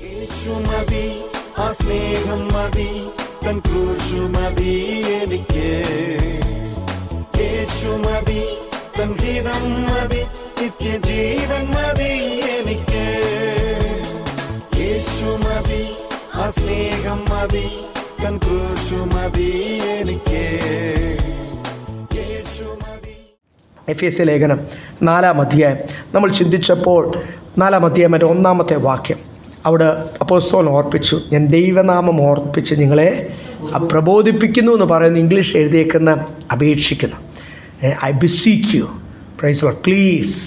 യേശു മതി, ആ സ്നേഹം മതി, തൻ ക്രൂശു മതി എനിക്ക്. യേശു മതി, തൻ ഹിതം മതി, നിത്യജീവൻ മതി എനിക്ക്. യേശു മതി, ആ സ്നേഹം മതി, തൻ ക്രൂശു മതി എനിക്ക്. യേശു മതി. എഫേസ്യ ലേഖനം 4-ാം അധ്യായം നമ്മൾ ചിന്തിച്ചപ്പോൾ 4-ാം അധ്യായം 1-ാമത്തെ വാക്യം അവിടെ അപ്പോസ്തലൻ ഓർപ്പിച്ചു, ഞാൻ ദൈവനാമം ഓർപ്പിച്ച് നിങ്ങളെ പ്രബോധിപ്പിക്കുന്നു എന്ന് പറയുന്നു. ഇംഗ്ലീഷ് എഴുതിയേക്കുന്ന അപേക്ഷിക്കുന്നു, I beseech you, praise Lord, please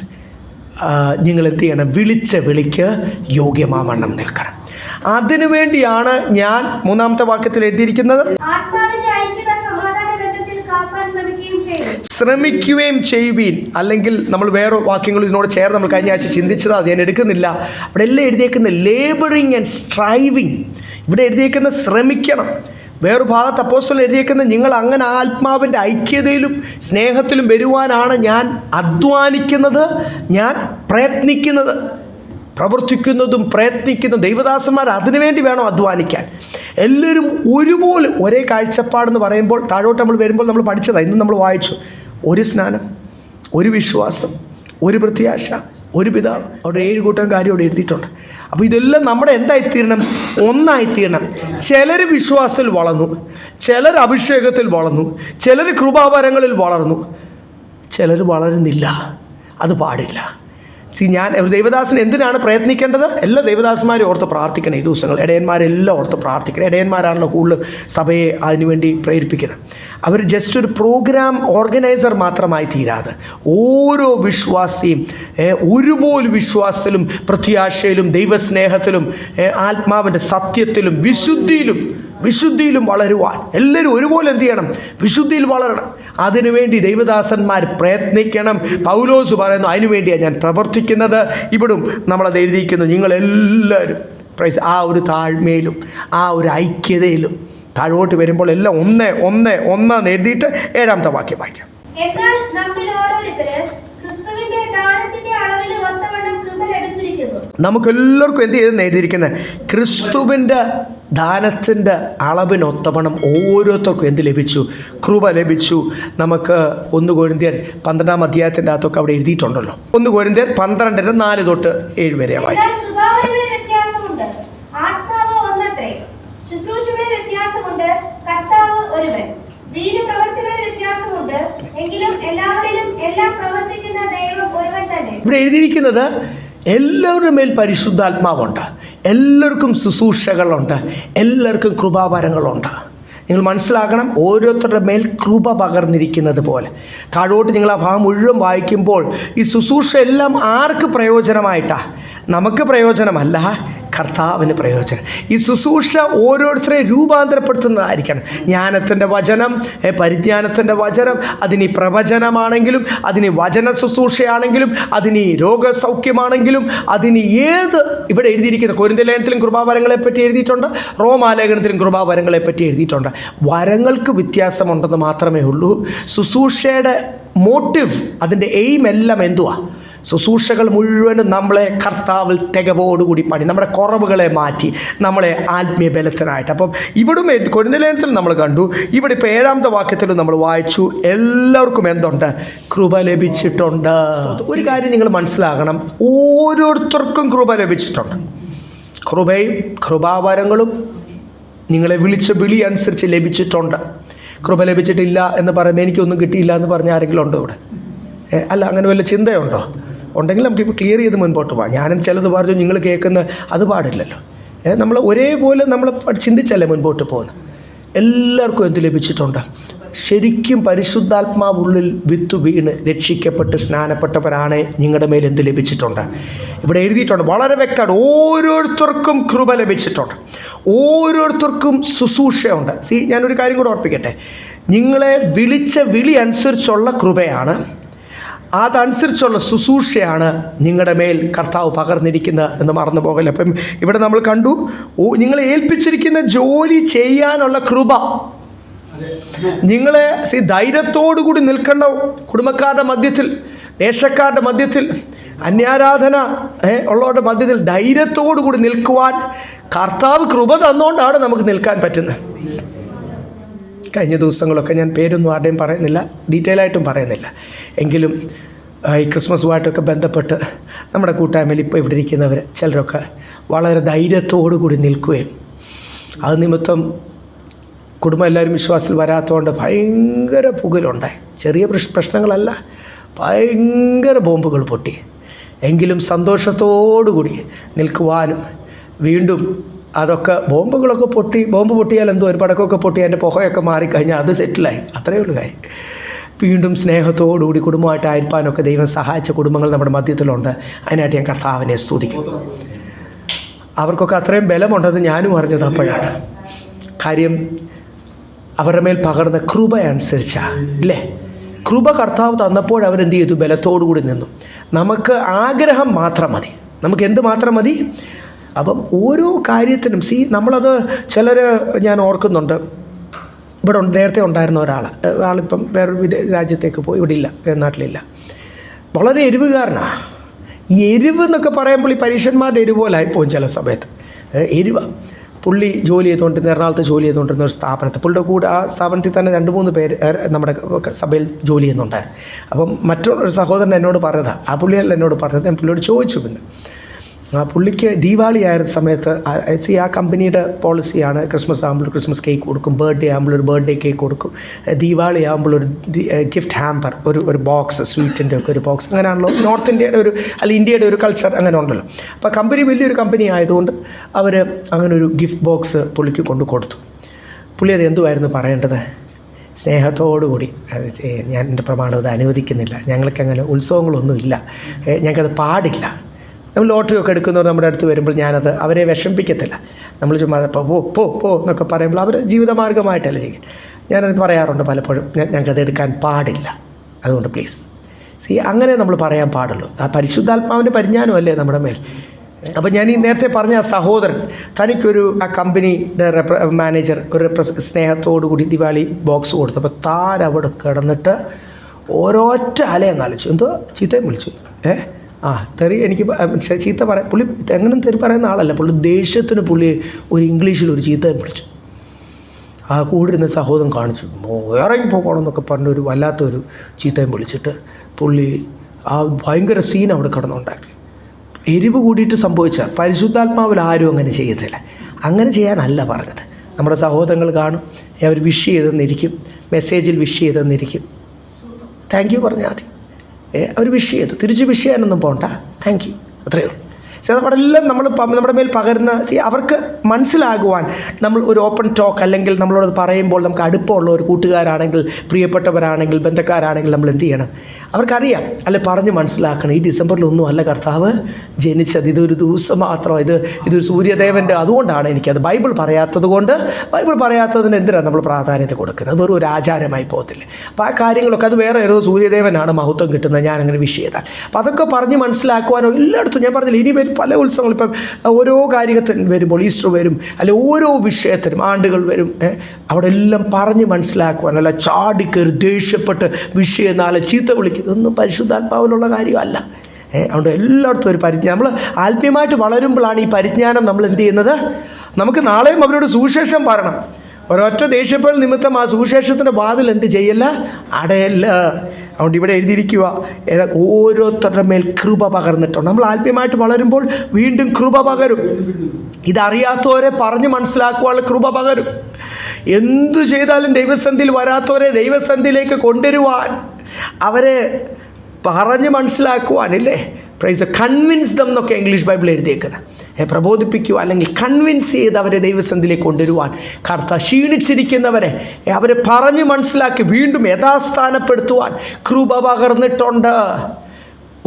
നിങ്ങൾ എന്ത് ചെയ്യണം, വിളിച്ച വിളിക്ക് യോഗ്യമാവണ്ണം നിൽക്കണം. അതിനു വേണ്ടിയാണ് ഞാൻ 3-ാമത്തെ വാക്യത്തിൽ എഴുതിയിരിക്കുന്നത്, ശ്രമിക്കുകയും ചെയ്യുവീൻ. അല്ലെങ്കിൽ നമ്മൾ വേറെ വാക്യങ്ങൾ ഇതിനോട് ചേർന്ന് നമ്മൾ കഴിഞ്ഞ ആഴ്ച ചിന്തിച്ചത്, അത് ഞാൻ എടുക്കുന്നില്ല. അവിടെ എല്ലാം എഴുതിയേക്കുന്ന ലേബറിങ് ആൻഡ് സ്ട്രൈവിങ്. ഇവിടെ എഴുതിയേക്കുന്ന ശ്രമിക്കണം. വേറൊരു ഭാഗത്ത് അപ്പോസ്തലൻ എഴുതിയേക്കുന്ന, നിങ്ങൾ അങ്ങനെ ആത്മാവിൻ്റെ ഐക്യതയിലും സ്നേഹത്തിലും വരുവാനാണ് ഞാൻ അധ്വാനിക്കുന്നത്, ഞാൻ പ്രയത്നിക്കുന്നത്. പ്രവർത്തിക്കുന്നതും പ്രയത്നിക്കുന്നതും ദൈവദാസന്മാർ അതിനുവേണ്ടി വേണം അധ്വാനിക്കാൻ. എല്ലാവരും ഒരുപോലെ ഒരേ കാഴ്ചപ്പാടെന്ന് പറയുമ്പോൾ താഴോട്ട് നമ്മൾ വരുമ്പോൾ നമ്മൾ പഠിച്ചതാണ്, ഇന്നും നമ്മൾ വായിച്ചു. ഒരു സ്നാനം, ഒരു വിശ്വാസം, ഒരു പ്രത്യാശ, ഒരു പിതാവ്. അവിടെ 7 കൂട്ടം കാര്യം അവിടെ എഴുതിയിട്ടുണ്ട്. അപ്പോൾ ഇതെല്ലാം നമ്മുടെ എന്തായിത്തീരണം, ഒന്നായിത്തീരണം. ചിലർ വിശ്വാസത്തിൽ വളർന്നു, ചിലർ അഭിഷേകത്തിൽ വളർന്നു, ചിലർ കൃപാവരങ്ങളിൽ വളർന്നു, ചിലർ വളരുന്നില്ല. അത് പാടില്ല. ഞാൻ ദൈവദാസൻ എന്തിനാണ് പ്രയത്നിക്കേണ്ടത്? എല്ലാ ദൈവദാസന്മാരും ഓർത്ത് പ്രാർത്ഥിക്കണം. ഈ ദിവസങ്ങൾ ഇടയന്മാരെല്ലാം ഓർത്ത് പ്രാർത്ഥിക്കണം. ഇടയന്മാരാണല്ലോ കൂടുതൽ സഭയെ അതിനുവേണ്ടി പ്രേരിപ്പിക്കുന്നത്. അവർ ജസ്റ്റ് ഒരു പ്രോഗ്രാം ഓർഗനൈസർ മാത്രമായി തീരാതെ ഓരോ വിശ്വാസിയും ഒരുപോലെ വിശ്വാസത്തിലും പ്രത്യാശയിലും ദൈവസ്നേഹത്തിലും ആത്മാവിൻ്റെ സത്യത്തിലും വിശുദ്ധിയിലും വളരുവാൻ എല്ലാവരും ഒരുപോലെ എന്ത് ചെയ്യണം, വിശുദ്ധിയിൽ വളരണം. അതിനുവേണ്ടി ദൈവദാസന്മാർ പ്രയത്നിക്കണം. പൗലോസ് പറയുന്നു, അതിനുവേണ്ടിയാണ് ഞാൻ പ്രവർത്തിക്കുന്നത്. ഇവിടും നമ്മളത് എഴുതിയിരിക്കുന്നു, നിങ്ങളെല്ലാവരും പ്രൈസ് ആ ഒരു താഴ്മയിലും ആ ഒരു ഐക്യതയിലും. താഴോട്ട് വരുമ്പോൾ എല്ലാം ഒന്നെന്ന് എഴുതിയിട്ട് 7-ാമത്തെ വാക്യം വായിക്കാം. എന്നാൽ നമ്മിൽ ഓരോരുത്തരും ക്രിസ്തുവിന്റെ ദാനത്തിന്റെ അളവിന് ഒത്തവണ്ണം കൃപ ലഭിച്ചിരിക്കുന്നു. നമുക്കെല്ലാവർക്കും എന്ത് ചെയ്തെന്ന് എഴുതിയിരിക്കുന്നത്, ക്രിസ്തുവിൻ്റെ ദാനത്തിൻ്റെ അളവിനൊത്തവണ്ണം ഓരോരുത്തർക്കും എന്ത് ലഭിച്ചു, കൃപ ലഭിച്ചു. നമുക്ക് 1 കൊരിന്ത്യർ 12-ാം അധ്യായത്തിൻ്റെ അകത്തൊക്കെ അവിടെ എഴുതിയിട്ടുണ്ടല്ലോ. 1 കൊരിന്ത്യർ 12:4-7 വരെ വായിക്കാം. വ്യത്യാസമുണ്ട്, ആത്മാവ് ഒന്നത്രേ. ശുശ്രൂഷകളിൽ വ്യത്യാസമുണ്ട്, കർത്താവ് ഒരുവൻ. പ്രവൃത്തികളിൽ വ്യത്യാസമുണ്ട്, എങ്കിലും എല്ലാവരിലും എല്ലാം പ്രവർത്തിക്കുന്ന ദൈവം ഒരുവൻ തന്നെ. ഇവിടെ എഴുതിയിരിക്കുന്നത്, എല്ലാവരുടെ മേൽ പരിശുദ്ധാത്മാവുണ്ട്, എല്ലാവർക്കും ശുശ്രൂഷകളുണ്ട്, എല്ലാവർക്കും കൃപാവരങ്ങളുണ്ട്. നിങ്ങൾ മനസ്സിലാക്കണം, ഓരോരുത്തരുടെ മേൽ കൃപ പകർന്നിരിക്കുന്നത് പോലെ. താഴോട്ട് നിങ്ങൾ ആ ഭാഗം മുഴുവൻ വായിക്കുമ്പോൾ ഈ ശുശ്രൂഷ എല്ലാം ആർക്ക് പ്രയോജനമായിട്ടാണ്? നമുക്ക് പ്രയോജനമല്ല, കർത്താവിന് പ്രയോജനം. ഈ ശുശ്രൂഷ ഓരോരുത്തരെ രൂപാന്തരപ്പെടുത്തുന്നതായിരിക്കണം. ജ്ഞാനത്തിൻ്റെ വചനം, പരിജ്ഞാനത്തിൻ്റെ വചനം, അതിന് പ്രവചനമാണെങ്കിലും, അതിന് വചന ശുശ്രൂഷയാണെങ്കിലും, അതിന് രോഗസൗഖ്യമാണെങ്കിലും, അതിന് ഇവിടെ എഴുതിയിരിക്കുന്ന കൊരിന്ത്യ ലേഖനത്തിലും കൃപാവരങ്ങളെപ്പറ്റി എഴുതിയിട്ടുണ്ട്, റോമാലേഖനത്തിലും കൃപാവരങ്ങളെപ്പറ്റി എഴുതിയിട്ടുണ്ട്. വരങ്ങൾക്ക് വ്യത്യാസമുണ്ടെന്ന് മാത്രമേ ഉള്ളൂ. ശുശ്രൂഷയുടെ മോട്ടീവ്, അതിൻ്റെ എയിം എല്ലാം എന്തുവാ? ശുശ്രൂഷകൾ മുഴുവനും നമ്മളെ കർത്താവിൽ തികവോടുകൂടി പണി, നമ്മുടെ കുറവുകളെ മാറ്റി നമ്മളെ ആത്മീയ ബലത്തിനായിട്ട്. അപ്പം ഇവിടും കൊരിന്ത്യ ലേഖനത്തിൽ നമ്മൾ കണ്ടു, ഇവിടെ ഇപ്പോൾ 7-ാമത്തെ വാക്യത്തിലും നമ്മൾ വായിച്ചു, എല്ലാവർക്കും എന്തുണ്ട്, കൃപ ലഭിച്ചിട്ടുണ്ട്. ഒരു കാര്യം നിങ്ങൾ മനസ്സിലാക്കണം, ഓരോരുത്തർക്കും കൃപ ലഭിച്ചിട്ടുണ്ട്. കൃപയും കൃപാവരങ്ങളും നിങ്ങളെ വിളിച്ച വിളി അനുസരിച്ച് ലഭിച്ചിട്ടുണ്ട്. കൃപ ലഭിച്ചിട്ടില്ല എന്ന് പറയുന്നത്, എനിക്കൊന്നും കിട്ടിയില്ല എന്ന് പറഞ്ഞ ആരെങ്കിലും ഉണ്ടോ ഇവിടെ? അല്ല, അങ്ങനെ വല്ല ചിന്തയുണ്ടോ? ഉണ്ടെങ്കിൽ നമുക്കിപ്പോൾ ക്ലിയർ ചെയ്ത് മുൻപോട്ട് പോകാം. ഞാനും ചിലത് പറഞ്ഞു, നിങ്ങൾ കേൾക്കുന്ന അത് പാടില്ലല്ലോ. നമ്മൾ ഒരേപോലെ നമ്മൾ ചിന്തിച്ചല്ലേ മുൻപോട്ട് പോകുന്നത്. എല്ലാവർക്കും എന്ത് ലഭിച്ചിട്ടുണ്ട്? ശരിക്കും പരിശുദ്ധാത്മാവുള്ളിൽ വിത്ത് വീണ് രക്ഷിക്കപ്പെട്ട് സ്നാനപ്പെട്ടവരാണ് നിങ്ങളുടെ മേൽ എന്ത് ലഭിച്ചിട്ടുണ്ട്? ഇവിടെ എഴുതിയിട്ടുണ്ട് വളരെ വ്യക്തമാണ്, ഓരോരുത്തർക്കും കൃപ ലഭിച്ചിട്ടുണ്ട്, ഓരോരുത്തർക്കും ശുശ്രൂഷയുണ്ട്. ഞാനൊരു കാര്യം കൂടെ ഓർപ്പിക്കട്ടെ, നിങ്ങളെ വിളിച്ച വിളി അനുസരിച്ചുള്ള കൃപയാണ്, അതനുസരിച്ചുള്ള ശുശ്രൂഷയാണ് നിങ്ങളുടെ മേൽ കർത്താവ് പകർന്നിരിക്കുന്നത് എന്ന് മറന്നു പോകല്ലേ. അപ്പം ഇവിടെ നമ്മൾ കണ്ടു, നിങ്ങളെ ഏൽപ്പിച്ചിരിക്കുന്ന ജോലി ചെയ്യാനുള്ള കൃപ, നിങ്ങളെ ധൈര്യത്തോടു കൂടി നിൽക്കേണ്ട കുടുംബക്കാരുടെ മധ്യത്തിൽ ദേശക്കാരുടെ മധ്യത്തിൽ, അന്യാരാധന ഉള്ളവരുടെ മധ്യത്തിൽ ധൈര്യത്തോടു കൂടി നിൽക്കുവാൻ കർത്താവ് കൃപ തന്നുകൊണ്ടാണ് നമുക്ക് നിൽക്കാൻ പറ്റുന്നത്. കഴിഞ്ഞ ദിവസങ്ങളൊക്കെ ഞാൻ പേരൊന്നും ആരുടെയും പറയുന്നില്ല, ഡീറ്റെയിൽ ആയിട്ടും പറയുന്നില്ല. എങ്കിലും ഈ ക്രിസ്മസുമായിട്ടൊക്കെ ബന്ധപ്പെട്ട് നമ്മുടെ കൂട്ടായ്മയിൽ ഇപ്പോൾ ഇവിടെ ഇരിക്കുന്നവർ ചിലരൊക്കെ വളരെ ധൈര്യത്തോടു കൂടി നിൽക്കുകയും അത് നിമിത്തം കുടുംബം എല്ലാവരും വിശ്വാസത്തിൽ വരാത്തതുകൊണ്ട് ഭയങ്കര പുകലുണ്ടായി. ചെറിയ പ്രശ്നങ്ങളല്ല, ഭയങ്കര ബോംബുകൾ പൊട്ടി. എങ്കിലും സന്തോഷത്തോടു കൂടി നിൽക്കുവാനും വീണ്ടും അതൊക്കെ ബോംബ് പൊട്ടിയാൽ എന്തോ ഒരു പടക്കമൊക്കെ പൊട്ടി അതിൻ്റെ പുകയൊക്കെ മാറിക്കഴിഞ്ഞാൽ അത് സെറ്റിലായി, അത്രയേ ഉള്ളൂ കാര്യം. വീണ്ടും സ്നേഹത്തോടുകൂടി കുടുംബമായിട്ടായിരിക്കാനൊക്കെ ദൈവം സഹായിച്ച കുടുംബങ്ങൾ നമ്മുടെ മധ്യത്തിലുണ്ട്. അതിനായിട്ട് ഞാൻ കർത്താവിനെ സ്തുതിക്കുന്നു. അവർക്കൊക്കെ അത്രയും ബലമുണ്ടെന്ന് ഞാനും അറിഞ്ഞത് അപ്പോഴാണ്. കാര്യം അവരുടെ മേൽ പകർന്ന കൃപ അനുസരിച്ചാണ്, ഇല്ലേ? കൃപ കർത്താവ് തന്നപ്പോൾ അവരെന്ത് ചെയ്തു? ബലത്തോടു കൂടി നിന്നു. നമുക്ക് ആഗ്രഹം മാത്രം മതി, നമുക്ക് എന്ത് മാത്രം മതി? അപ്പം ഓരോ കാര്യത്തിനും നമ്മളത് ചിലർ ഞാൻ ഓർക്കുന്നുണ്ട്, ഇവിടെ നേരത്തെ ഉണ്ടായിരുന്ന ആളിപ്പം വേറൊരു രാജ്യത്തേക്ക് പോയി, ഇവിടെ ഇല്ല, നാട്ടിലില്ല. വളരെ എരിവുകാരനാണ്. ഈ എരിവ് എന്നൊക്കെ പറയുമ്പോൾ ഈ പരീക്ഷന്മാരുടെ എരിവ് പോലെ ആയിപ്പോവും ചില സമയത്ത്. പുള്ളി ജോലി ചെയ്തുകൊണ്ടിരുന്ന, എറണാകുളത്ത് ജോലി ചെയ്തുകൊണ്ടിരുന്ന ഒരു സ്ഥാപനത്തിൽ, പുള്ളിയുടെ കൂടെ ആ സ്ഥാപനത്തിൽ തന്നെ 2-3 പേര് നമ്മുടെ സഭയിൽ ജോലി ചെയ്യുന്നുണ്ടായിരുന്നു. അപ്പം മറ്റൊരു സഹോദരൻ എന്നോട് പറഞ്ഞതാണ്, ആ പുള്ളിയല്ല എന്നോട് പറഞ്ഞത്, ഞാൻ പുള്ളിയോട് ചോദിച്ചു. പിന്നെ ആ പുള്ളിക്ക് ദീപാവലി ആയിരുന്ന സമയത്ത് ആ കമ്പനിയുടെ പോളിസിയാണ് ക്രിസ്മസ് ആകുമ്പോൾ ക്രിസ്മസ് കേക്ക് കൊടുക്കും, ബർത്ത്ഡേ ആകുമ്പോൾ ഒരു ബർത്ത്ഡേ കേക്ക് കൊടുക്കും, ദീപാവലി ആകുമ്പോൾ ഒരു ഗിഫ്റ്റ് ഹാമ്പർ, ഒരു ബോക്സ്, സ്വീറ്റിൻ്റെ ഒക്കെ ഒരു ബോക്സ്. അങ്ങനെയാണല്ലോ നോർത്ത് ഇന്ത്യയുടെ ഇന്ത്യയുടെ ഒരു കൾച്ചർ അങ്ങനെ ഉണ്ടല്ലോ. അപ്പോൾ കമ്പനി വലിയൊരു കമ്പനി ആയതുകൊണ്ട് അവർ അങ്ങനെ ഒരു ഗിഫ്റ്റ് ബോക്സ് പുള്ളിക്ക് കൊടുത്തു. പുള്ളി അത് എന്തുമായിരുന്നു പറയേണ്ടത്? സ്നേഹത്തോടുകൂടി അത് ഞാൻ എൻ്റെ പ്രമാണം അത് അനുവദിക്കുന്നില്ല, ഞങ്ങൾക്കങ്ങനെ ഉത്സവങ്ങളൊന്നും ഇല്ല, ഞങ്ങൾക്കത് പാടില്ല. നമ്മൾ ലോട്ടറി ഒക്കെ എടുക്കുന്നവർ നമ്മുടെ അടുത്ത് വരുമ്പോൾ ഞാനത് അവരെ വിഷമിപ്പിക്കത്തില്ല. നമ്മൾ ചുമ്മാ പോ എന്നൊക്കെ പറയുമ്പോൾ അവർ ജീവിതമാർഗ്ഗമായിട്ടല്ല ചെയ്യും. ഞാനത് പറയാറുണ്ട് പലപ്പോഴും, ഞങ്ങൾക്കത് എടുക്കാൻ പാടില്ല, അതുകൊണ്ട് പ്ലീസ് അങ്ങനെ നമ്മൾ പറയാൻ പാടുള്ളൂ. ആ പരിശുദ്ധാത്മാവിൻ്റെ പരിജ്ഞാനമല്ലേ നമ്മുടെ മേൽ. അപ്പോൾ ഞാൻ ഈ നേരത്തെ പറഞ്ഞ ആ സഹോദരൻ, തനിക്കൊരു ആ കമ്പനിയുടെ മാനേജർ ഒരു സ്നേഹത്തോടു കൂടി ദിവാലി ബോക്സ് കൊടുത്തു. അപ്പോൾ താൻ അവിടെ കിടന്നിട്ട് ഓരോറ്റ അലയം കാലിച്ചു, എന്തോ ചീത്തയും വിളിച്ചു. തെറി എനിക്ക് ചീത്ത പറയാം. പുള്ളി എങ്ങനെ തെറി പറയുന്ന ആളല്ല, പുള്ളി ദേഷ്യത്തിന് പുള്ളി ഒരു ഇംഗ്ലീഷിൽ ഒരു ചീത്തയും വിളിച്ചു. ആ കൂടിരുന്ന സഹോദരൻ കാണിച്ചു, ഇറങ്ങി പോകണമെന്നൊക്കെ പറഞ്ഞ് ഒരു വല്ലാത്തൊരു ചീത്തയും വിളിച്ചിട്ട് പുള്ളി ആ ഭയങ്കര സീൻ അവിടെ കിടന്നുണ്ടാക്കി. എരിവ് കൂടിയിട്ട് സംഭവിച്ച പരിശുദ്ധാത്മാവിൽ ആരും അങ്ങനെ ചെയ്യത്തില്ല. അങ്ങനെ ചെയ്യാനല്ല പറഞ്ഞത്. നമ്മുടെ സഹോദരങ്ങൾ കാണും, അവർ വിഷ് ചെയ്തെന്നിരിക്കും, മെസ്സേജിൽ വിഷ് ചെയ്തെന്നിരിക്കും, താങ്ക് യു പറഞ്ഞാൽ മതി. അവർ വിഷ് ചെയ്തു, തിരിച്ച് വിഷ് ചെയ്യാനൊന്നും പോകണ്ട, താങ്ക് യു, അത്രയേ ഉള്ളൂ. അവിടെല്ലാം നമ്മുടെ മേൽ പകരുന്ന അവർക്ക് മനസ്സിലാകുവാൻ നമ്മൾ ഒരു ഓപ്പൺ ടോക്ക് അല്ലെങ്കിൽ നമ്മളോട് പറയുമ്പോൾ നമുക്ക് അടുപ്പമുള്ള ഒരു കൂട്ടുകാരാണെങ്കിൽ, പ്രിയപ്പെട്ടവരാണെങ്കിൽ, ബന്ധക്കാരാണെങ്കിൽ നമ്മൾ എന്ത് ചെയ്യണം? അവർക്കറിയാം, അല്ലെ പറഞ്ഞ് മനസ്സിലാക്കണം. ഈ ഡിസംബറിലൊന്നും അല്ല കർത്താവ് ജനിച്ചത്, ഇതൊരു ദിവസം മാത്രം, ഇതൊരു സൂര്യദേവൻ്റെ, അതുകൊണ്ടാണ് എനിക്കത് ബൈബിൾ പറയാത്തത് കൊണ്ട്. ബൈബിൾ പറയാത്തതിന് എന്തിനാണ് നമ്മൾ പ്രാധാന്യത കൊടുക്കുന്നത്? അത് വെറും ഒരു ആചാരമായി പോകത്തില്ലേ? അപ്പോൾ ആ കാര്യങ്ങളൊക്കെ അത് വേറെ ഏതോ സൂര്യദേവനാണ് മഹത്വം കിട്ടുന്നത് ഞാനങ്ങനെ വിഷ് ചെയ്താൽ. അപ്പോൾ അതൊക്കെ പറഞ്ഞ് മനസ്സിലാക്കുവാനോ എല്ലായിടത്തും ഞാൻ പറഞ്ഞില്ല, ഇനി പല ഉത്സവങ്ങൾ ഇപ്പം ഓരോ കാര്യത്തിന് വരുമ്പോൾ, ഈസ്റ്റർ വരും, അല്ലെ ഓരോ വിഷയത്തിനും ആണ്ടുകൾ വരും, അവിടെ എല്ലാം പറഞ്ഞ് മനസ്സിലാക്കുവാൻ, അല്ല ചാടിക്കയറി ദേഷ്യപ്പെട്ട് വിഷയം ചീത്ത വിളിക്കുന്നതൊന്നും പരിശുദ്ധാത്മാവിലുള്ള കാര്യമല്ല. അതുകൊണ്ട് എല്ലായിടത്തും ഒരു പരിജ്ഞാനം, നമ്മൾ ആത്മീയമായിട്ട് വളരുമ്പോഴാണ് ഈ പരിജ്ഞാനം നമ്മൾ എന്ത് ചെയ്യുന്നത്? നമുക്ക് നാളെയും അവരോട് സുവിശേഷം പറയണം. ഒരൊറ്റ ദേഷ്യപ്പെടൽ നിമിത്തം ആ സുവിശേഷത്തിൻ്റെ വാതിൽ എന്ത് ചെയ്യല്ല? അടയല്ല. അതുകൊണ്ട് ഇവിടെ എഴുതിയിരിക്കുക, ഓരോരുത്തരുടെ മേൽ കൃപ പകർന്നിട്ടുണ്ട്. നമ്മൾ ആത്മീയമായിട്ട് വളരുമ്പോൾ വീണ്ടും കൃപ പകരും. ഇതറിയാത്തവരെ പറഞ്ഞ് മനസ്സിലാക്കുവാനുള്ള കൃപ പകരും. എന്തു ചെയ്താലും ദൈവസന്നിധിയിൽ വരാത്തവരെ ദൈവസന്നിധിയിലേക്ക് കൊണ്ടുവരുവാൻ, അവരെ പറഞ്ഞ് മനസ്സിലാക്കുവാനില്ലേ, പ്രൈസ് കൺവിൻസ് ദം എന്നൊക്കെ ഇംഗ്ലീഷ് ബൈബിൾ എഴുതിയേക്കുന്നത്. പ്രബോധിപ്പിക്കുക അല്ലെങ്കിൽ കൺവിൻസ് ചെയ്ത് അവരെ ദൈവസന്നിധിയിലേക്ക് കൊണ്ടുവരുവാൻ, ക്ഷീണിച്ചിരിക്കുന്നവരെ അവരെ പറഞ്ഞ് മനസ്സിലാക്കി വീണ്ടും യഥാസ്ഥാനപ്പെടുത്തുവാൻ കൃപ പകർന്നിട്ടുണ്ട്.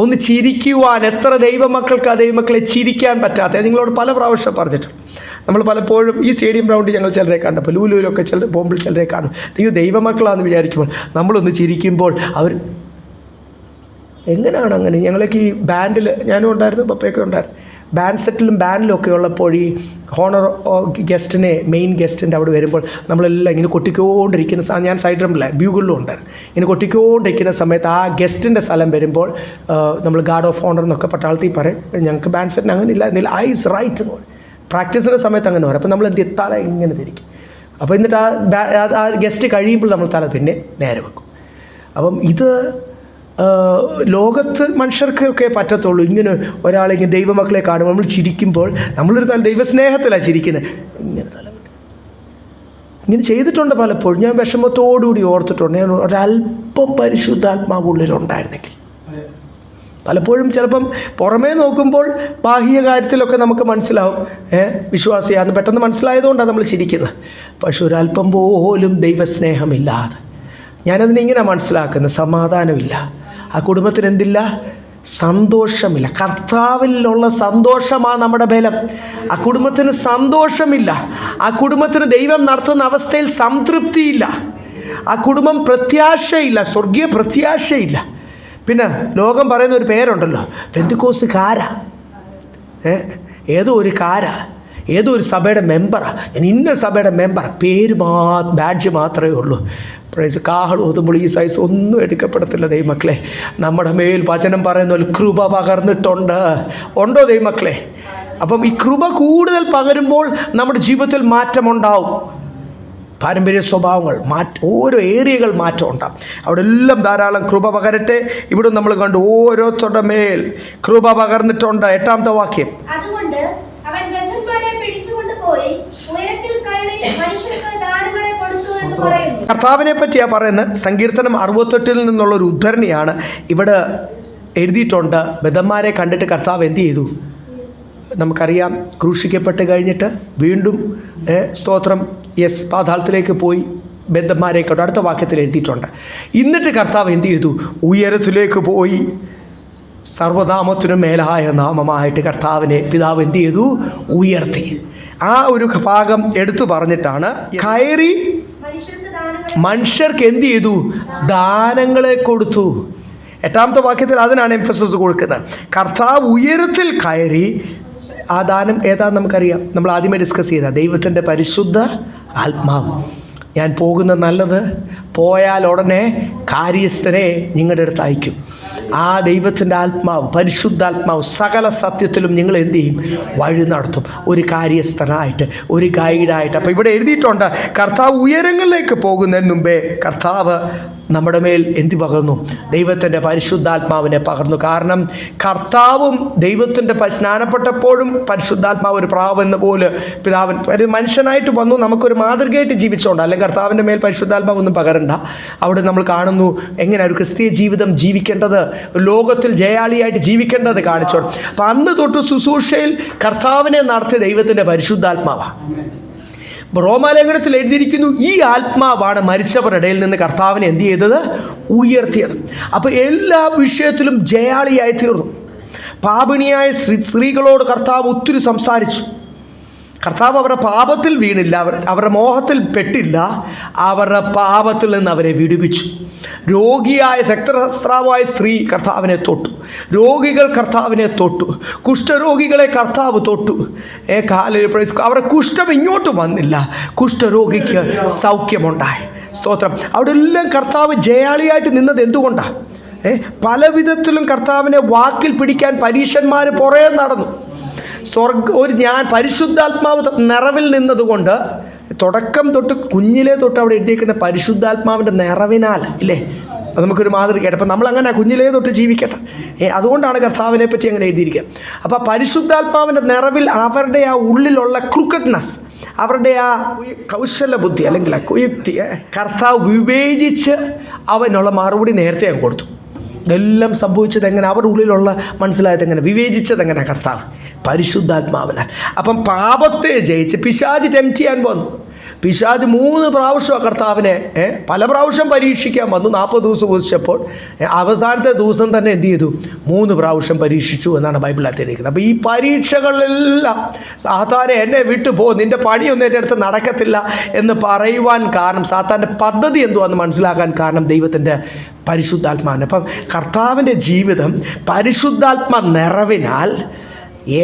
ഒന്ന് ചിരിക്കുവാൻ, എത്ര ദൈവമക്കൾക്ക് ആ ദൈവമക്കളെ ചിരിക്കാൻ പറ്റാത്ത, നിങ്ങളോട് പല പ്രാവശ്യം പറഞ്ഞിട്ടുണ്ട്. നമ്മൾ പലപ്പോഴും ഈ സ്റ്റേഡിയം ഗ്രൗണ്ടിൽ ഞങ്ങൾ ചിലരെ കണ്ടപ്പോൾ, ലൂലൂലൊക്കെ പോകുമ്പോൾ ചിലരെ കാണും, ദൈവമക്കളാണെന്ന് വിചാരിക്കുമ്പോൾ നമ്മളൊന്ന് ചിരിക്കുമ്പോൾ അവർ എങ്ങനെയാണ് അങ്ങനെ? ഞങ്ങളൊക്കെ ഈ ബാൻഡിൽ, ഞാനും ഉണ്ടായിരുന്നു, പപ്പയൊക്കെ ഉണ്ടായിരുന്നു, ബാൻഡ് സെറ്റിലും ബാൻഡിലും ഒക്കെ ഉള്ളപ്പോൾ ഈ ഹോണർ ഗസ്റ്റിനെ മെയിൻ ഗസ്റ്റിൻ്റെ അവിടെ വരുമ്പോൾ നമ്മളെല്ലാം ഇങ്ങനെ കൊട്ടിക്കൊണ്ടിരിക്കുന്ന ഞാൻ സൈഡ് ഡ്രമ്മില്ല ബ്യൂഗിളിലും ഉണ്ടായിരുന്നു. ഇങ്ങനെ കൊട്ടിക്കൊണ്ടിരിക്കുന്ന സമയത്ത് ആ ഗസ്റ്റിൻ്റെ സ്ഥലം വരുമ്പോൾ നമ്മൾ ഗാർഡ് ഓഫ് ഓണർ എന്നൊക്കെ പട്ടാളത്തിൽ പറയും. ഞങ്ങൾക്ക് ബാൻഡ് സെറ്റിന് അങ്ങനെ ഇല്ല, എന്തെങ്കിലും ഐസ് റൈറ്റ് എന്ന് പറയും. പ്രാക്ടീസിൻ്റെ സമയത്ത് അങ്ങനെ പറയും. അപ്പോൾ നമ്മൾ എന്ത് തല ഇങ്ങനെ തിരിക്കും. അപ്പോൾ എന്നിട്ട് ആ ഗസ്റ്റ് കഴിയുമ്പോൾ നമ്മൾ തല പിന്നെ നേരെ വെക്കും. അപ്പം ഇത് ലോകത്ത് മനുഷ്യർക്കൊക്കെ പറ്റത്തുള്ളൂ. ഇങ്ങനെ ഒരാളിങ്ങനെ ദൈവമക്കളെ കാണുമ്പോൾ നമ്മൾ ചിരിക്കുമ്പോൾ നമ്മളൊരു തല ദൈവസ്നേഹത്തിലാണ് ചിരിക്കുന്നത്. ഇങ്ങനെ ചെയ്തിട്ടുണ്ട് പലപ്പോഴും. ഞാൻ വിഷമത്തോടുകൂടി ഓർത്തിട്ടുണ്ട്. ഞാൻ ഒരല്പം പരിശുദ്ധാത്മാവ് ഉള്ളിലുണ്ടായിരുന്നെങ്കിൽ. പലപ്പോഴും ചിലപ്പം പുറമേ നോക്കുമ്പോൾ ബാഹ്യ കാര്യത്തിലൊക്കെ നമുക്ക് മനസ്സിലാവും വിശ്വാസിയാണെന്ന് പെട്ടെന്ന് മനസ്സിലായതുകൊണ്ടാണ് നമ്മൾ ചിരിക്കുന്നത്. പക്ഷെ ഒരല്പം പോലും ദൈവസ്നേഹമില്ലാതെ ഞാനതിനിങ്ങനെ മനസ്സിലാക്കുന്നത് സമാധാനമില്ല, ആ കുടുംബത്തിന് എന്തില്ല, സന്തോഷമില്ല. കർത്താവിലുള്ള സന്തോഷമാണ് നമ്മുടെ ബലം. ആ കുടുംബത്തിന് സന്തോഷമില്ല, ആ കുടുംബത്തിന് ദൈവം നടത്തുന്ന അവസ്ഥയിൽ സംതൃപ്തിയില്ല, ആ കുടുംബം പ്രത്യാശയില്ല, സ്വർഗീയ പ്രത്യാശയില്ല. പിന്നെ ലോകം പറയുന്ന ഒരു പേരുണ്ടല്ലോ, പെന്തിക്കോസ്തുകാരാ, ഏതോ ഒരു കാരാ, ഏതോ ഒരു സഭയുടെ മെമ്പറാണ്, ഞാൻ ഇന്ന സഭയുടെ മെമ്പർ, പേര് ബാഡ്ജ് മാത്രമേ ഉള്ളൂ. പ്രൈസ് കാഹളം ഓതുമ്പോൾ ഈ സൈസ് ഒന്നും എടുക്കപ്പെടത്തില്ല ദൈവമക്കളെ. നമ്മുടെ മേൽ വചനം പറയുന്ന പോലെ കൃപ പകർന്നിട്ടുണ്ട്. ഉണ്ടോ ദൈവമക്കളെ? അപ്പം ഈ കൃപ കൂടുതൽ പകരുമ്പോൾ നമ്മുടെ ജീവിതത്തിൽ മാറ്റമുണ്ടാവും. പാരമ്പര്യ സ്വഭാവങ്ങൾ ഓരോ ഏരിയകൾ മാറ്റം ഉണ്ടാകും. അവിടെ എല്ലാം ധാരാളം കൃപ പകരട്ടെ. ഇവിടെ നമ്മൾ കണ്ടു ഓരോരുത്തരുടെ മേൽ കൃപ പകർന്നിട്ടുണ്ട്. 8ാമത്തെ വാക്യം, അതുകൊണ്ട് അവൻ ബദ്ധന്മാരെ പിടിച്ചുകൊണ്ട് പോയി ഉയരത്തിൽ കയറി മനുഷ്യർക്ക് ദാനങ്ങളെ കൊടുത്തു എന്ന് പറയുന്നു. കർത്താവിനെ പറ്റിയാ പറയുന്നത്. സങ്കീർത്തനം 68 നിന്നുള്ള ഒരു ഉദ്ധരണിയാണ് ഇവിടെ എഴുതിയിട്ടുണ്ട്. ബദ്ധന്മാരെ കണ്ടിട്ട് കർത്താവ് എന്ത് ചെയ്തു? നമുക്കറിയാം, ക്രൂശിക്കപ്പെട്ട് കഴിഞ്ഞിട്ട് വീണ്ടും സ്തോത്രം പാതാളത്തിലേക്ക് പോയി ബദ്ധന്മാരെ കണ്ടു. അടുത്ത വാക്യത്തിൽ എഴുതിയിട്ടുണ്ട്. എന്നിട്ട് കർത്താവ് എന്ത് ചെയ്തു? ഉയരത്തിലേക്ക് പോയി സർവ്വനാമത്തിനും മേലായ നാമമായിട്ട് കർത്താവിനെ പിതാവ് എന്ത് ചെയ്തു? ഉയർത്തി. ആ ഒരു ഭാഗം എടുത്തു പറഞ്ഞിട്ടാണ് കയറി മനുഷ്യർക്ക് എന്ത് ചെയ്തു? ദാനങ്ങളെ കൊടുത്തു. 8ാമത്തെ വാക്യത്തിൽ അതിനാണ് എംഫസിസ് കൊടുക്കുന്നത്. കർത്താവ് ഉയരത്തിൽ കയറി. ആ ദാനം ഏതാണെന്ന് നമുക്കറിയാം. നമ്മൾ ആദ്യമേ ഡിസ്കസ് ചെയ്ത ദൈവത്തിൻ്റെ പരിശുദ്ധ ആത്മാവ്. ഞാൻ പോകുന്ന നല്ലത്, പോയാൽ ഉടനെ കാര്യസ്ഥനെ നിങ്ങളുടെ അടുത്ത് അയക്കും. ആ ദൈവത്തിൻ്റെ ആത്മാവ്, പരിശുദ്ധാത്മാവ് സകല സത്യത്തിലും നിങ്ങൾ എന്ത് ചെയ്യും? വഴി നടത്തും. ഒരു കാര്യസ്ഥനായിട്ട്, ഒരു ഗൈഡായിട്ട്. അപ്പോൾ ഇവിടെ എഴുതിയിട്ടുണ്ട്, കർത്താവ് ഉയരങ്ങളിലേക്ക് പോകുന്നതിന് മുമ്പേ കർത്താവ് നമ്മുടെ മേൽ എന്ത് പകർന്നു? ദൈവത്തിൻ്റെ പരിശുദ്ധാത്മാവിനെ പകർന്നു. കാരണം കർത്താവും ദൈവത്തിൻ്റെ സ്നാനപ്പെട്ടപ്പോഴും പരിശുദ്ധാത്മാവ് ഒരു പ്രാവ് എന്ന പോലെ പിതാവൻ ഒരു മനുഷ്യനായിട്ട് വന്നു, നമുക്കൊരു മാതൃകയായിട്ട് ജീവിച്ചുകൊണ്ട്. അല്ലെങ്കിൽ കർത്താവിൻ്റെ മേൽ പരിശുദ്ധാത്മാവ് ഒന്നും പകരണ്ട. അവിടെ നമ്മൾ കാണുന്നു എങ്ങനെ ഒരു ക്രിസ്തീയ ജീവിതം ജീവിക്കേണ്ടത്, ലോകത്തിൽ ജയാളിയായിട്ട് ജീവിക്കേണ്ടത് കാണിച്ചോണ്ട്. അപ്പം അന്ന് തൊട്ട് ശുശ്രൂഷയിൽ കർത്താവിനെ നടത്തിയ ദൈവത്തിൻ്റെ പരിശുദ്ധാത്മാവാണ്. റോമാലേഖനത്തിൽ എഴുതിയിരിക്കുന്നു, ഈ ആത്മാവാണ് മരിച്ചവരുടെ ഇടയിൽ നിന്ന് കർത്താവിനെ എന്ത് ചെയ്തത്? ഉയർത്തിയത്. അപ്പോൾ എല്ലാ വിഷയത്തിലും ജയാളിയായി തീർന്നു. പാപിണിയായ സ്ത്രീകളോട് കർത്താവ് ഒത്തിരി സംസാരിച്ചു. കർത്താവ് അവരുടെ പാപത്തിൽ വീണില്ല, അവരുടെ മോഹത്തിൽ പെട്ടില്ല, അവരുടെ പാപത്തിൽ നിന്ന് അവരെ വിടുവിച്ചു. രോഗിയായ രക്തസ്രാവായ സ്ത്രീ കർത്താവിനെ തൊട്ടു, രോഗികൾ കർത്താവിനെ തൊട്ടു, കുഷ്ഠരോഗികളെ കർത്താവ് തൊട്ടു. അവരുടെ കുഷ്ഠം ഇങ്ങോട്ട് വന്നില്ല, കുഷ്ഠരോഗിക്ക് സൗഖ്യമുണ്ടായി. സ്തോത്രം. അവിടെ എല്ലാം കർത്താവ് ജയാളിയായിട്ട് നിന്നത് എന്തുകൊണ്ടാണ്? പല വിധത്തിലും കർത്താവിനെ വാക്കിൽ പിടിക്കാൻ പരീക്ഷന്മാർ പുറകെ നടന്നു. പരിശുദ്ധാത്മാവ് നിറവിൽ നിന്നതുകൊണ്ട് തുടക്കം തൊട്ട് കുഞ്ഞിലേ തൊട്ട് അവിടെ എഴുതിയിരിക്കുന്ന പരിശുദ്ധാത്മാവിൻ്റെ നിറവിനാൽ ഇല്ലേ, അത് നമുക്കൊരു മാതൃകയായിട്ട്. അപ്പം നമ്മളങ്ങനെ കുഞ്ഞിലേ തൊട്ട് ജീവിക്കട്ടെ. അതുകൊണ്ടാണ് കർത്താവിനെ പറ്റി അങ്ങനെ എഴുതിയിരിക്കുക. അപ്പോൾ പരിശുദ്ധാത്മാവിൻ്റെ നിറവിൽ അവരുടെ ആ ഉള്ളിലുള്ള ക്രൂക്കഡ്നെസ്, അവരുടെ ആ കൗശല ബുദ്ധി അല്ലെങ്കിൽ കുയുക്തി കർത്താവ് വിവേചിച്ച് അവനുള്ള മറുപടി നേരത്തെ അങ്ങ് കൊടുത്തു. ഇതെല്ലാം സംഭവിച്ചത് എങ്ങനെ? അവരുടെ ഉള്ളിലുള്ള മനസ്സിലായത് എങ്ങനെ? വിവേചിച്ചത് എങ്ങനെ? കർത്താവ് പരിശുദ്ധാത്മാവിനാൽ. അപ്പം പാപത്തെ ജയിച്ച് പിശാച് ടെംപ്റ്റ് ചെയ്യാൻ വന്നു. പിശാച് 3 പ്രാവശ്യം കർത്താവിനെ പല പ്രാവശ്യം പരീക്ഷിക്കാൻ വന്നു. 40 ദിവസം ഉപസിച്ചപ്പോൾ അവസാനത്തെ ദിവസം തന്നെ എന്ത് ചെയ്തു? 3 പ്രാവശ്യം പരീക്ഷിച്ചു എന്നാണ് ബൈബിളിൽ ഇരിക്കുന്നത്. അപ്പോൾ ഈ പരീക്ഷകളിലെല്ലാം സാത്താനെ എന്നെ വിട്ടു പോ, നിൻ്റെ പണിയൊന്നും എൻ്റെ അടുത്ത് നടക്കത്തില്ല എന്ന് പറയുവാൻ കാരണം, സാത്താൻ്റെ പദ്ധതി എന്തുവാന്ന് മനസ്സിലാക്കാൻ കാരണം ദൈവത്തിൻ്റെ പരിശുദ്ധാത്മാവിന്. അപ്പം കർത്താവിൻ്റെ ജീവിതം പരിശുദ്ധാത്മ നിറവിനാൽ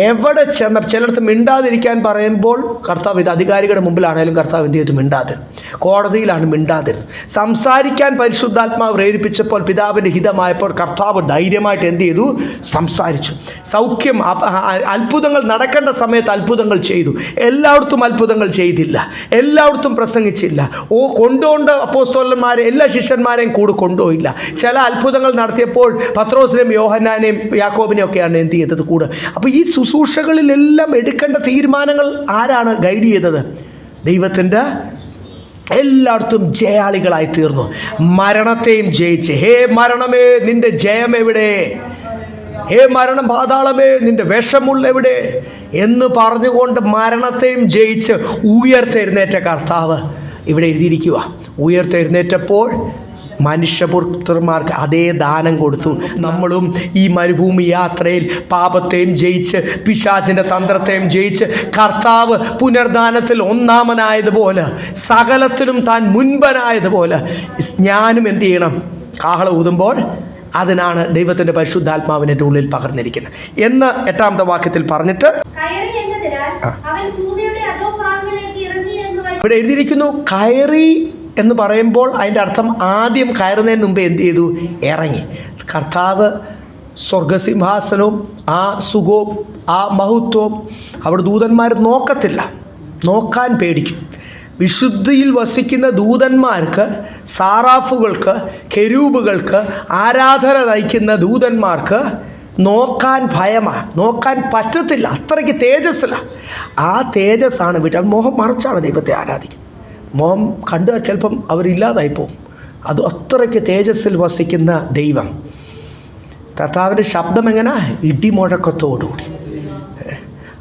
എവിടെ ചെന്ന ചിലടത്ത് മിണ്ടാതിരിക്കാൻ പറയുമ്പോൾ കർത്താവ്, ഇത് അധികാരികളുടെ മുമ്പിലാണെങ്കിലും കർത്താവ് എന്ത് ചെയ്തു? മിണ്ടാതിരുന്നു. കോടതിയിലാണ് മിണ്ടാതിരുന്നു. സംസാരിക്കാൻ പരിശുദ്ധാത്മാവ് പ്രേരിപ്പിച്ചപ്പോൾ, പിതാവിൻ്റെ ഹിതമായപ്പോൾ കർത്താവ് ധൈര്യമായിട്ട് എന്ത് ചെയ്തു? സംസാരിച്ചു. സൗഖ്യം, അത്ഭുതങ്ങൾ നടക്കേണ്ട സമയത്ത് അത്ഭുതങ്ങൾ ചെയ്തു. എല്ലായിടത്തും അത്ഭുതങ്ങൾ ചെയ്തില്ല, എല്ലായിടത്തും പ്രസംഗിച്ചില്ല. കൊണ്ടുകൊണ്ട് അപ്പോസ്തലന്മാരെ എല്ലാ ശിഷ്യന്മാരെയും കൂടെ കൊണ്ടുപോയില്ല. ചില അത്ഭുതങ്ങൾ നടത്തിയപ്പോൾ പത്രോസിനെയും യോഹന്നാനെയും യാക്കോബിനെയും ഒക്കെയാണ് എന്ത് ചെയ്തത്? കൂടെ. അപ്പോൾ ഈ ശുശ്രൂഷകളിലെല്ലാം എടുക്കേണ്ട തീരുമാനങ്ങൾ ആരാണ് ഗൈഡ് ചെയ്തത്? ദൈവത്തിൻ്റെ. എല്ലായിടത്തും ജയാളികളായി തീർന്നു. മരണത്തെയും ജയിച്ച്, ഹേ മരണമേ നിന്റെ ജയം എവിടെ? ഹേ മരണം, പാതാളമേ നിന്റെ വിഷമുള്ള എവിടെ എന്ന് പറഞ്ഞുകൊണ്ട് മരണത്തെയും ജയിച്ച് ഉയർത്തെഴുന്നേറ്റ കർത്താവ് ഇവിടെ എഴുതിയിരിക്കുക. ഉയർത്തെഴുന്നേറ്റപ്പോൾ മനുഷ്യപുത്രന്മാർക്ക് അതേ ദാനം കൊടുത്തു. നമ്മളും ഈ മരുഭൂമി യാത്രയിൽ പാപത്തെയും ജയിച്ച് പിശാചിൻ്റെ തന്ത്രത്തെയും ജയിച്ച് കർത്താവ് പുനർദാനത്തിൽ ഒന്നാമനായതുപോലെ, സകലത്തിലും താൻ മുൻപനായതുപോലെ ഞാനും എന്ത് ചെയ്യണം? കാഹളം ഊതുമ്പോൾ അതിനാണ് ദൈവത്തിൻ്റെ പരിശുദ്ധാത്മാവിൻ്റെ ഉള്ളിൽ പകർന്നിരിക്കുന്നത് എന്ന് 8ാമത്തെ വാക്യത്തിൽ പറഞ്ഞിട്ട് ഇവിടെ എഴുതിയിരിക്കുന്നു. കയറി എന്ന് പറയുമ്പോൾ അതിൻ്റെ അർത്ഥം ആദ്യം കയറുന്നതിന് മുമ്പേ എന്ത് ചെയ്തു? ഇറങ്ങി. കർത്താവ് സ്വർഗസിംഹാസനവും ആ സുഖവും ആ മഹത്വവും അവിടെ ദൂതന്മാർ നോക്കത്തില്ല, നോക്കാൻ പേടിക്കും. വിശുദ്ധിയിൽ വസിക്കുന്ന ദൂതന്മാർക്ക്, സാറാഫുകൾക്ക്, കെരൂബുകൾക്ക്, ആരാധന നയിക്കുന്ന ദൂതന്മാർക്ക് നോക്കാൻ ഭയമാണ്, നോക്കാൻ പറ്റത്തില്ല. അത്രയ്ക്ക് തേജസ്സിലാണ്. ആ തേജസ്സാണ് വിട്ട് മോഹം മറച്ചാണ് ദൈവത്തെ ആരാധിക്കുന്നത്. മോഹം കണ്ടു ചിലപ്പം അവരില്ലാതായി പോകും. അത് അത്രയ്ക്ക് തേജസ്സിൽ വസിക്കുന്ന ദൈവം. കർത്താവിൻ്റെ ശബ്ദം എങ്ങനെ? ഇടിമുഴക്കത്തോടുകൂടി.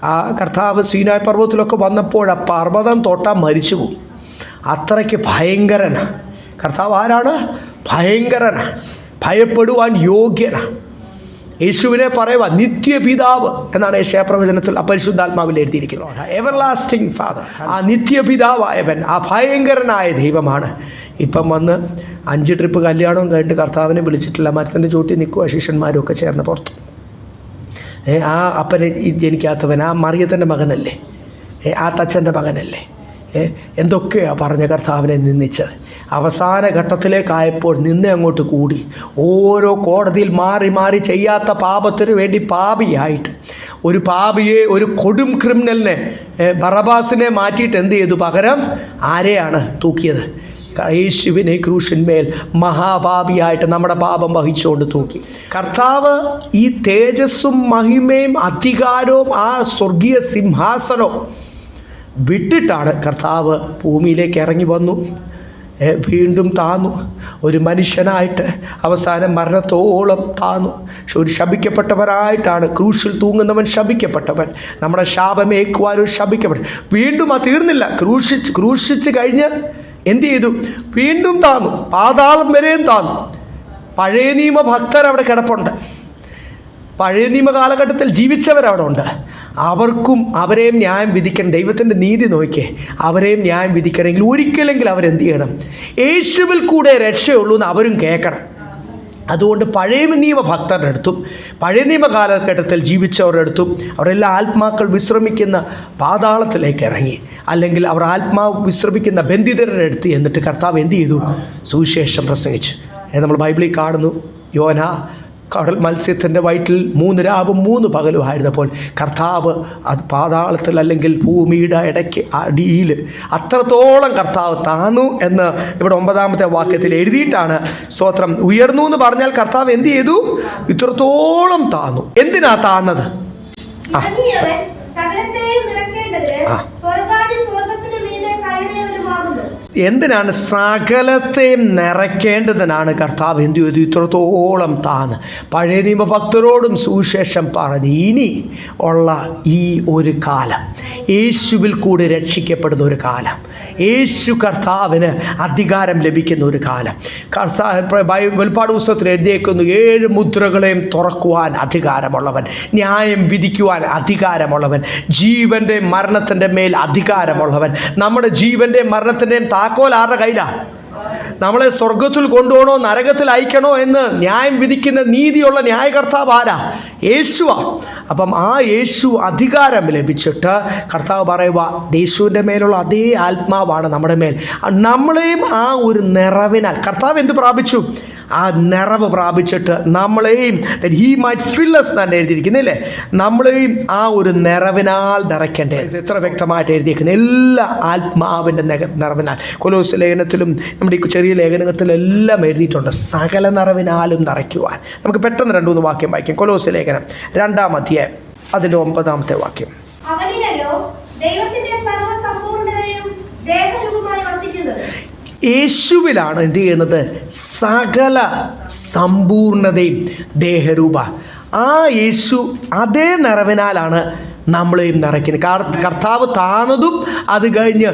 ആ കർത്താവ് സീനായ് പർവ്വതത്തിലൊക്കെ വന്നപ്പോൾ ആ പർവ്വതം തൊട്ടാൽ മരിച്ചു പോകും. അത്രയ്ക്ക് ഭയങ്കരനാണ് കർത്താവ്. ആരാണ്? ഭയങ്കരനാണ്, ഭയപ്പെടുവാൻ യോഗ്യനാണ്. യേശുവിനെ പറയുക നിത്യപിതാവ് എന്നാണ് യേശയ്യാപ്രവചനത്തിൽ പരിശുദ്ധാത്മാവിൽ എഴുതിയിരിക്കുന്നത്. എവർലാസ്റ്റിംഗ് ഫാദർ, ആ നിത്യപിതാവായവൻ, ആ ഭയങ്കരനായ ദൈവമാണ്. ഇപ്പം വന്ന് 5 ട്രിപ്പ് കല്യാണവും കഴിഞ്ഞിട്ട് കർത്താവിനെ വിളിച്ചിട്ടില്ല. മരത്തിൻ്റെ ചോട്ടിൽ നിൽക്കുക ശിഷ്യന്മാരും ഒക്കെ ചേർന്ന് പുറത്ത്. ആ അപ്പനെ ജനിക്കാത്തവൻ ആ മറിയത്തിൻ്റെ മകനല്ലേ, ആ തച്ചൻ്റെ മകനല്ലേ, എന്തൊക്കെയാണ് പറഞ്ഞ കർത്താവിനെ നിന്ദിച്ചത്. അവസാന ഘട്ടത്തിലേക്കായപ്പോൾ നിന്നെ അങ്ങോട്ട് കൂടി. ഓരോ കോടതിയിൽ മാറി മാറി ചെയ്യാത്ത പാപത്തിനു വേണ്ടി പാപിയായിട്ട് ഒരു പാപിയെ, ഒരു കൊടും ക്രിമിനലിനെ, ബറബാസിനെ മാറ്റിയിട്ട് എന്ത് ചെയ്തു? പകരം ആരെയാണ് തൂക്കിയത്? യേശുവിനെ ക്രൂശിന്മേൽ മഹാപാപിയായിട്ട് നമ്മുടെ പാപം വഹിച്ചുകൊണ്ട് തൂക്കി. കർത്താവ് ഈ തേജസ്സും മഹിമയും അധികാരവും ആ സ്വർഗീയ സിംഹാസനവും വിട്ടിട്ടാണ് കർത്താവ് ഭൂമിയിലേക്ക് ഇറങ്ങി വന്നു. വീണ്ടും താന്നു, ഒരു മനുഷ്യനായിട്ട് അവസാനം മരണത്തോളം താന്നു. ഒരു ശപിക്കപ്പെട്ടവനായിട്ടാണ് ക്രൂശിൽ തൂങ്ങുന്നവൻ ശപിക്കപ്പെട്ടവൻ. നമ്മുടെ ശാപമേക്കുവാനും ശപിക്കപ്പെട്ടു. വീണ്ടും ആ തീർന്നില്ല. ക്രൂശിച്ച് കഴിഞ്ഞ് എന്ത് ചെയ്തു? വീണ്ടും താന്നു, പാതാളം വരെയും താന്നു. പഴയ നിയമ ഭക്തർ അവിടെ കിടപ്പുണ്ട്. പഴയ നിയമ കാലഘട്ടത്തിൽ ജീവിച്ചവരവിടെ ഉണ്ട്. അവർക്കും അവരെയും ന്യായം വിധിക്കണം. ദൈവത്തിൻ്റെ നീതി നോക്കിയേ, അവരെയും ന്യായം വിധിക്കണമെങ്കിൽ ഒരിക്കലെങ്കിൽ അവരെന്ത് ചെയ്യണം? യേശുവിൽ കൂടെ രക്ഷയുള്ളൂ എന്ന് അവരും കേൾക്കണം. അതുകൊണ്ട് പഴയ നിയമ ഭക്തരുടെ അടുത്തും പഴയ നിയമ കാലഘട്ടത്തിൽ ജീവിച്ചവരുടെ അടുത്തും അവരെല്ലാം ആത്മാക്കൾ വിശ്രമിക്കുന്ന പാതാളത്തിലേക്ക് ഇറങ്ങി, അല്ലെങ്കിൽ അവർ ആത്മാവ് വിശ്രമിക്കുന്ന ബന്ധിതരുടെ അടുത്ത് എന്നിട്ട് കർത്താവ് എന്ത് ചെയ്തു? സുവിശേഷം പ്രസംഗിച്ചു. നമ്മൾ ബൈബിളിൽ കാണുന്നു, യോന കടൽ മത്സ്യത്തിൻ്റെ വയറ്റിൽ 3 രാവും 3 പകലും ആയിരുന്നപ്പോൾ കർത്താവ് അത് പാതാളത്തിൽ അല്ലെങ്കിൽ ഭൂമിയുടെ ഇടയ്ക്ക് അടിയിൽ അത്രത്തോളം കർത്താവ് താന്നു എന്ന് ഇവിടെ 9ാമത്തെ വാക്യത്തിൽ എഴുതിയിട്ടാണ്. സ്തോത്രം. ഉയർന്നു എന്ന് പറഞ്ഞാൽ കർത്താവ് എന്ത് ചെയ്തു? ഇത്രത്തോളം താന്നു. എന്തിനാ താന്നത്? എന്തിനാണ്? സകലത്തെയും നിറയ്ക്കേണ്ടതിനാണ് കർത്താവ് എന്ത് ചെയ്തു? ഇത്രത്തോളം താന്ന് പഴയ നിയമ ഭക്തരോടും സുവിശേഷം പറഞ്ഞ് ഇനി ഉള്ള ഈ ഒരു കാലം, യേശുവിൽ കൂടി രക്ഷിക്കപ്പെടുന്ന ഒരു കാലം, യേശു കർത്താവിന് അധികാരം ലഭിക്കുന്ന ഒരു കാലം. വെളിപ്പാട് പുസ്തകത്തിൽ എഴുതിയേക്കുന്നു, 7 മുദ്രകളെയും തുറക്കുവാൻ അധികാരമുള്ളവൻ, ന്യായം വിധിക്കുവാൻ അധികാരമുള്ളവൻ, ജീവൻ്റെയും മരണത്തിൻ്റെ മേൽ അധികാരമുള്ളവൻ. നമ്മുടെ ജീവൻ്റെയും മരണത്തിൻ്റെയും താക്കോൽ ആരുടെ കയ്യിലാണ്? നമ്മളെ സ്വർഗത്തിൽ കൊണ്ടുപോകണോ നരകത്തിൽ അയക്കണോ എന്ന് ന്യായം വിധിക്കുന്ന നീതിയുള്ള ന്യായകർത്താവ് ആരാ? യേശുവാ. അപ്പം ആ യേശു അധികാരം ലഭിച്ചിട്ട് കർത്താവ് പറയുക, യേശുവിൻ്റെ മേലുള്ള അതേ ആത്മാവാണ് നമ്മുടെ മേൽ. നമ്മളെയും ആ ഒരു നിറവിനാൽ കർത്താവ് എന്ത് പ്രാപിച്ചു? ആ നിറവ് പ്രാപിച്ചിട്ട് നമ്മളെയും ഹി മൈറ്റ് ഫിൽ us തന്നെ എഴുതിയിരിക്കുന്നില്ലേ, നമ്മളെയും ആ ഒരു നിറവിനാൽ നിറയ്ക്കേണ്ടേ. എത്ര വ്യക്തമായിട്ട് എഴുതിയിരിക്കുന്നത്, എല്ലാ ആത്മാവിൻ്റെ നിറവിനാൽ. കൊലോസ് ലേഖനത്തിലും നമ്മുടെ ഈ ചെറിയ ലേഖനത്തിലും എല്ലാം എഴുതിയിട്ടുണ്ട്, സകല നിറവിനാലും നിറയ്ക്കുവാൻ. നമുക്ക് പെട്ടെന്ന് 2-3 വാക്യം വായിക്കാം. കൊലോസ് ലേഖനം 2-ാം അധ്യായം അതിൻ്റെ 9-ാമത്തെ വാക്യം. അവനിലല്ലോ ദൈവത്തിന്റെ സർവ്വസമ്പൂർണ്ണതയും ദേഹരൂപമായി വസിക്കുന്നത്. യേശുവിലാണ് എന്ത് ചെയ്യുന്നത്? സകല സമ്പൂർണതയും ദേഹരൂപ. ആ യേശു അതേ നിറവിനാലാണ് നമ്മളെയും നിറയ്ക്കുന്നത്. കർത്താവ് താണതും അത് കഴിഞ്ഞ്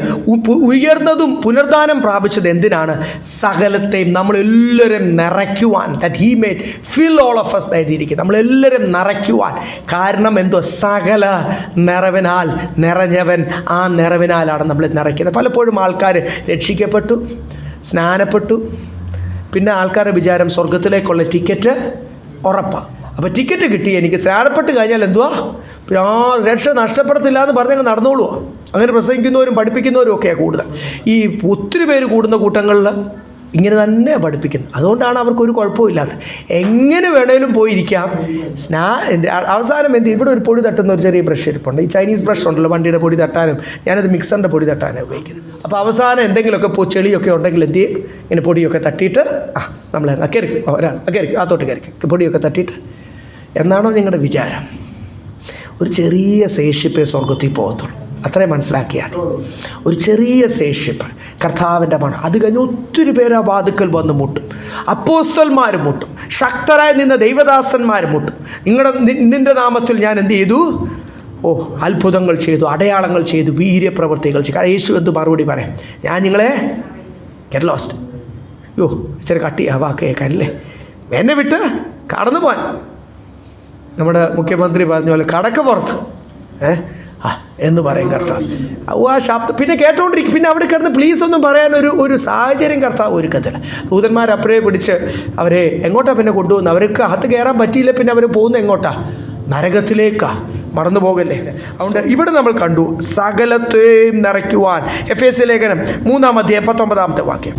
ഉയർന്നതും പുനർദാനം പ്രാപിച്ചത് എന്തിനാണ്? സകലത്തെയും നമ്മളെല്ലാവരും നിറയ്ക്കുവാൻ. That he made fill all of us എഴുതിയിരിക്കുന്നത്, നമ്മളെല്ലാവരും നിറയ്ക്കുവാൻ. കാരണം എന്തോ? സകല നിറവിനാൽ നിറഞ്ഞവൻ. ആ നിറവിനാലാണ് നമ്മൾ നിറയ്ക്കുന്നത്. പലപ്പോഴും ആൾക്കാർ രക്ഷിക്കപ്പെട്ടു, സ്നാനപ്പെട്ടു, പിന്നെ ആൾക്കാരുടെ വിചാരം സ്വർഗത്തിലേക്കുള്ള ടിക്കറ്റ് ഉറപ്പാണ്. അപ്പോൾ ടിക്കറ്റ് കിട്ടി, എനിക്ക് സ്നാനപ്പെട്ട് കഴിഞ്ഞാൽ എന്തുവാ രക്ഷ നഷ്ടപ്പെടത്തില്ല എന്ന് പറഞ്ഞങ്ങ് നടന്നോളൂ. അങ്ങനെ പ്രസംഗിക്കുന്നവരും പഠിപ്പിക്കുന്നവരും ഒക്കെയാണ് കൂടുതൽ. ഈ ഒത്തിരി പേര് കൂടുന്ന കൂട്ടങ്ങളിൽ ഇങ്ങനെ തന്നെ പഠിപ്പിക്കുന്നത്. അതുകൊണ്ടാണ് അവർക്കൊരു കുഴപ്പമില്ലാത്തത്. എങ്ങനെ വേണേലും പോയിരിക്കാം. അവസാനം എന്ത്, ഇവിടെ ഒരു പൊടി തട്ടുന്ന ഒരു ചെറിയ ബ്രഷ് ഇരിപ്പുണ്ട്. ഈ ചൈനീസ് ബ്രഷ് ഉണ്ടല്ലോ, വണ്ടിയുടെ പൊടി തട്ടാനും. ഞാനത് മിക്സറിൻ്റെ പൊടി തട്ടാനും ഉപയോഗിക്കുന്നത്. അപ്പോൾ അവസാനം എന്തെങ്കിലുമൊക്കെ ചെളിയൊക്കെ ഉണ്ടെങ്കിൽ എന്ത് ചെയ്യും? ഇങ്ങനെ പൊടിയൊക്കെ തട്ടിയിട്ട് നമ്മൾ കയറിക്കും, ഒരാൾ കയറിക്കും, അകത്തോട്ട് കയറിക്കും, പൊടിയൊക്കെ തട്ടിയിട്ട്. എന്നാണോ നിങ്ങളുടെ വിചാരം? ഒരു ചെറിയ ശേഷിപ്പേ സ്വർഗത്തിൽ പോകത്തുള്ളൂ. അത്രയും മനസ്സിലാക്കിയാൽ ഒരു ചെറിയ ശേഷിപ്പ് കർത്താവിൻ്റെ മണം. അത് കഴിഞ്ഞ് ഒത്തിരി പേര് ആ വാതുക്കൽ വന്ന് മുട്ടും. അപ്പോസ്തലന്മാർ മുട്ടും, ശക്തരായി നിന്ന ദൈവദാസന്മാർ മുട്ടും. നിൻ്റെ നാമത്തിൽ ഞാൻ എന്ത് ചെയ്തു? അത്ഭുതങ്ങൾ ചെയ്തു, അടയാളങ്ങൾ ചെയ്തു, വീര്യപ്രവൃത്തികൾ ചെയ്തു. യേശു എന്ത് മറുപടി പറയും? ഞാൻ നിങ്ങളെ ഗെറ്റ് ലോസ്റ്റ്. ഇച്ചിരി കട്ടിയാ വാക്ക് കേൾക്കാനല്ലേ, എന്നെ വിട്ട് കടന്നു പോകാൻ. നമ്മുടെ മുഖ്യമന്ത്രി പറഞ്ഞ പോലെ കടക്ക് പുറത്ത് എന്ന് പറയും കർത്താവ്. ആ ശബ്ദം പിന്നെ കേട്ടോണ്ടിരിക്കും. പിന്നെ അവിടെ കിടന്ന് പ്ലീസ് ഒന്നും പറയാൻ ഒരു സാഹചര്യം കർത്താവ് ഒരുക്കത്തില്ല. ദൂതന്മാർ അപ്പഴേ പിടിച്ച് അവരെ എങ്ങോട്ടാണ് പിന്നെ കൊണ്ടുപോകുന്നത്? അവർക്ക് അകത്ത് കയറാൻ പറ്റിയില്ല. പിന്നെ അവർ പോകുന്നത് എങ്ങോട്ടാ? നരകത്തിലേക്കാ. മറന്നു പോകല്ലേ. അതുകൊണ്ട് ഇവിടെ നമ്മൾ കണ്ടു സകലത്തെയും നിറയ്ക്കുവാൻ. എഫേസ്യ ലേഖനം 3-ാം അധ്യായം 19-ാമത്തെ വാക്യം.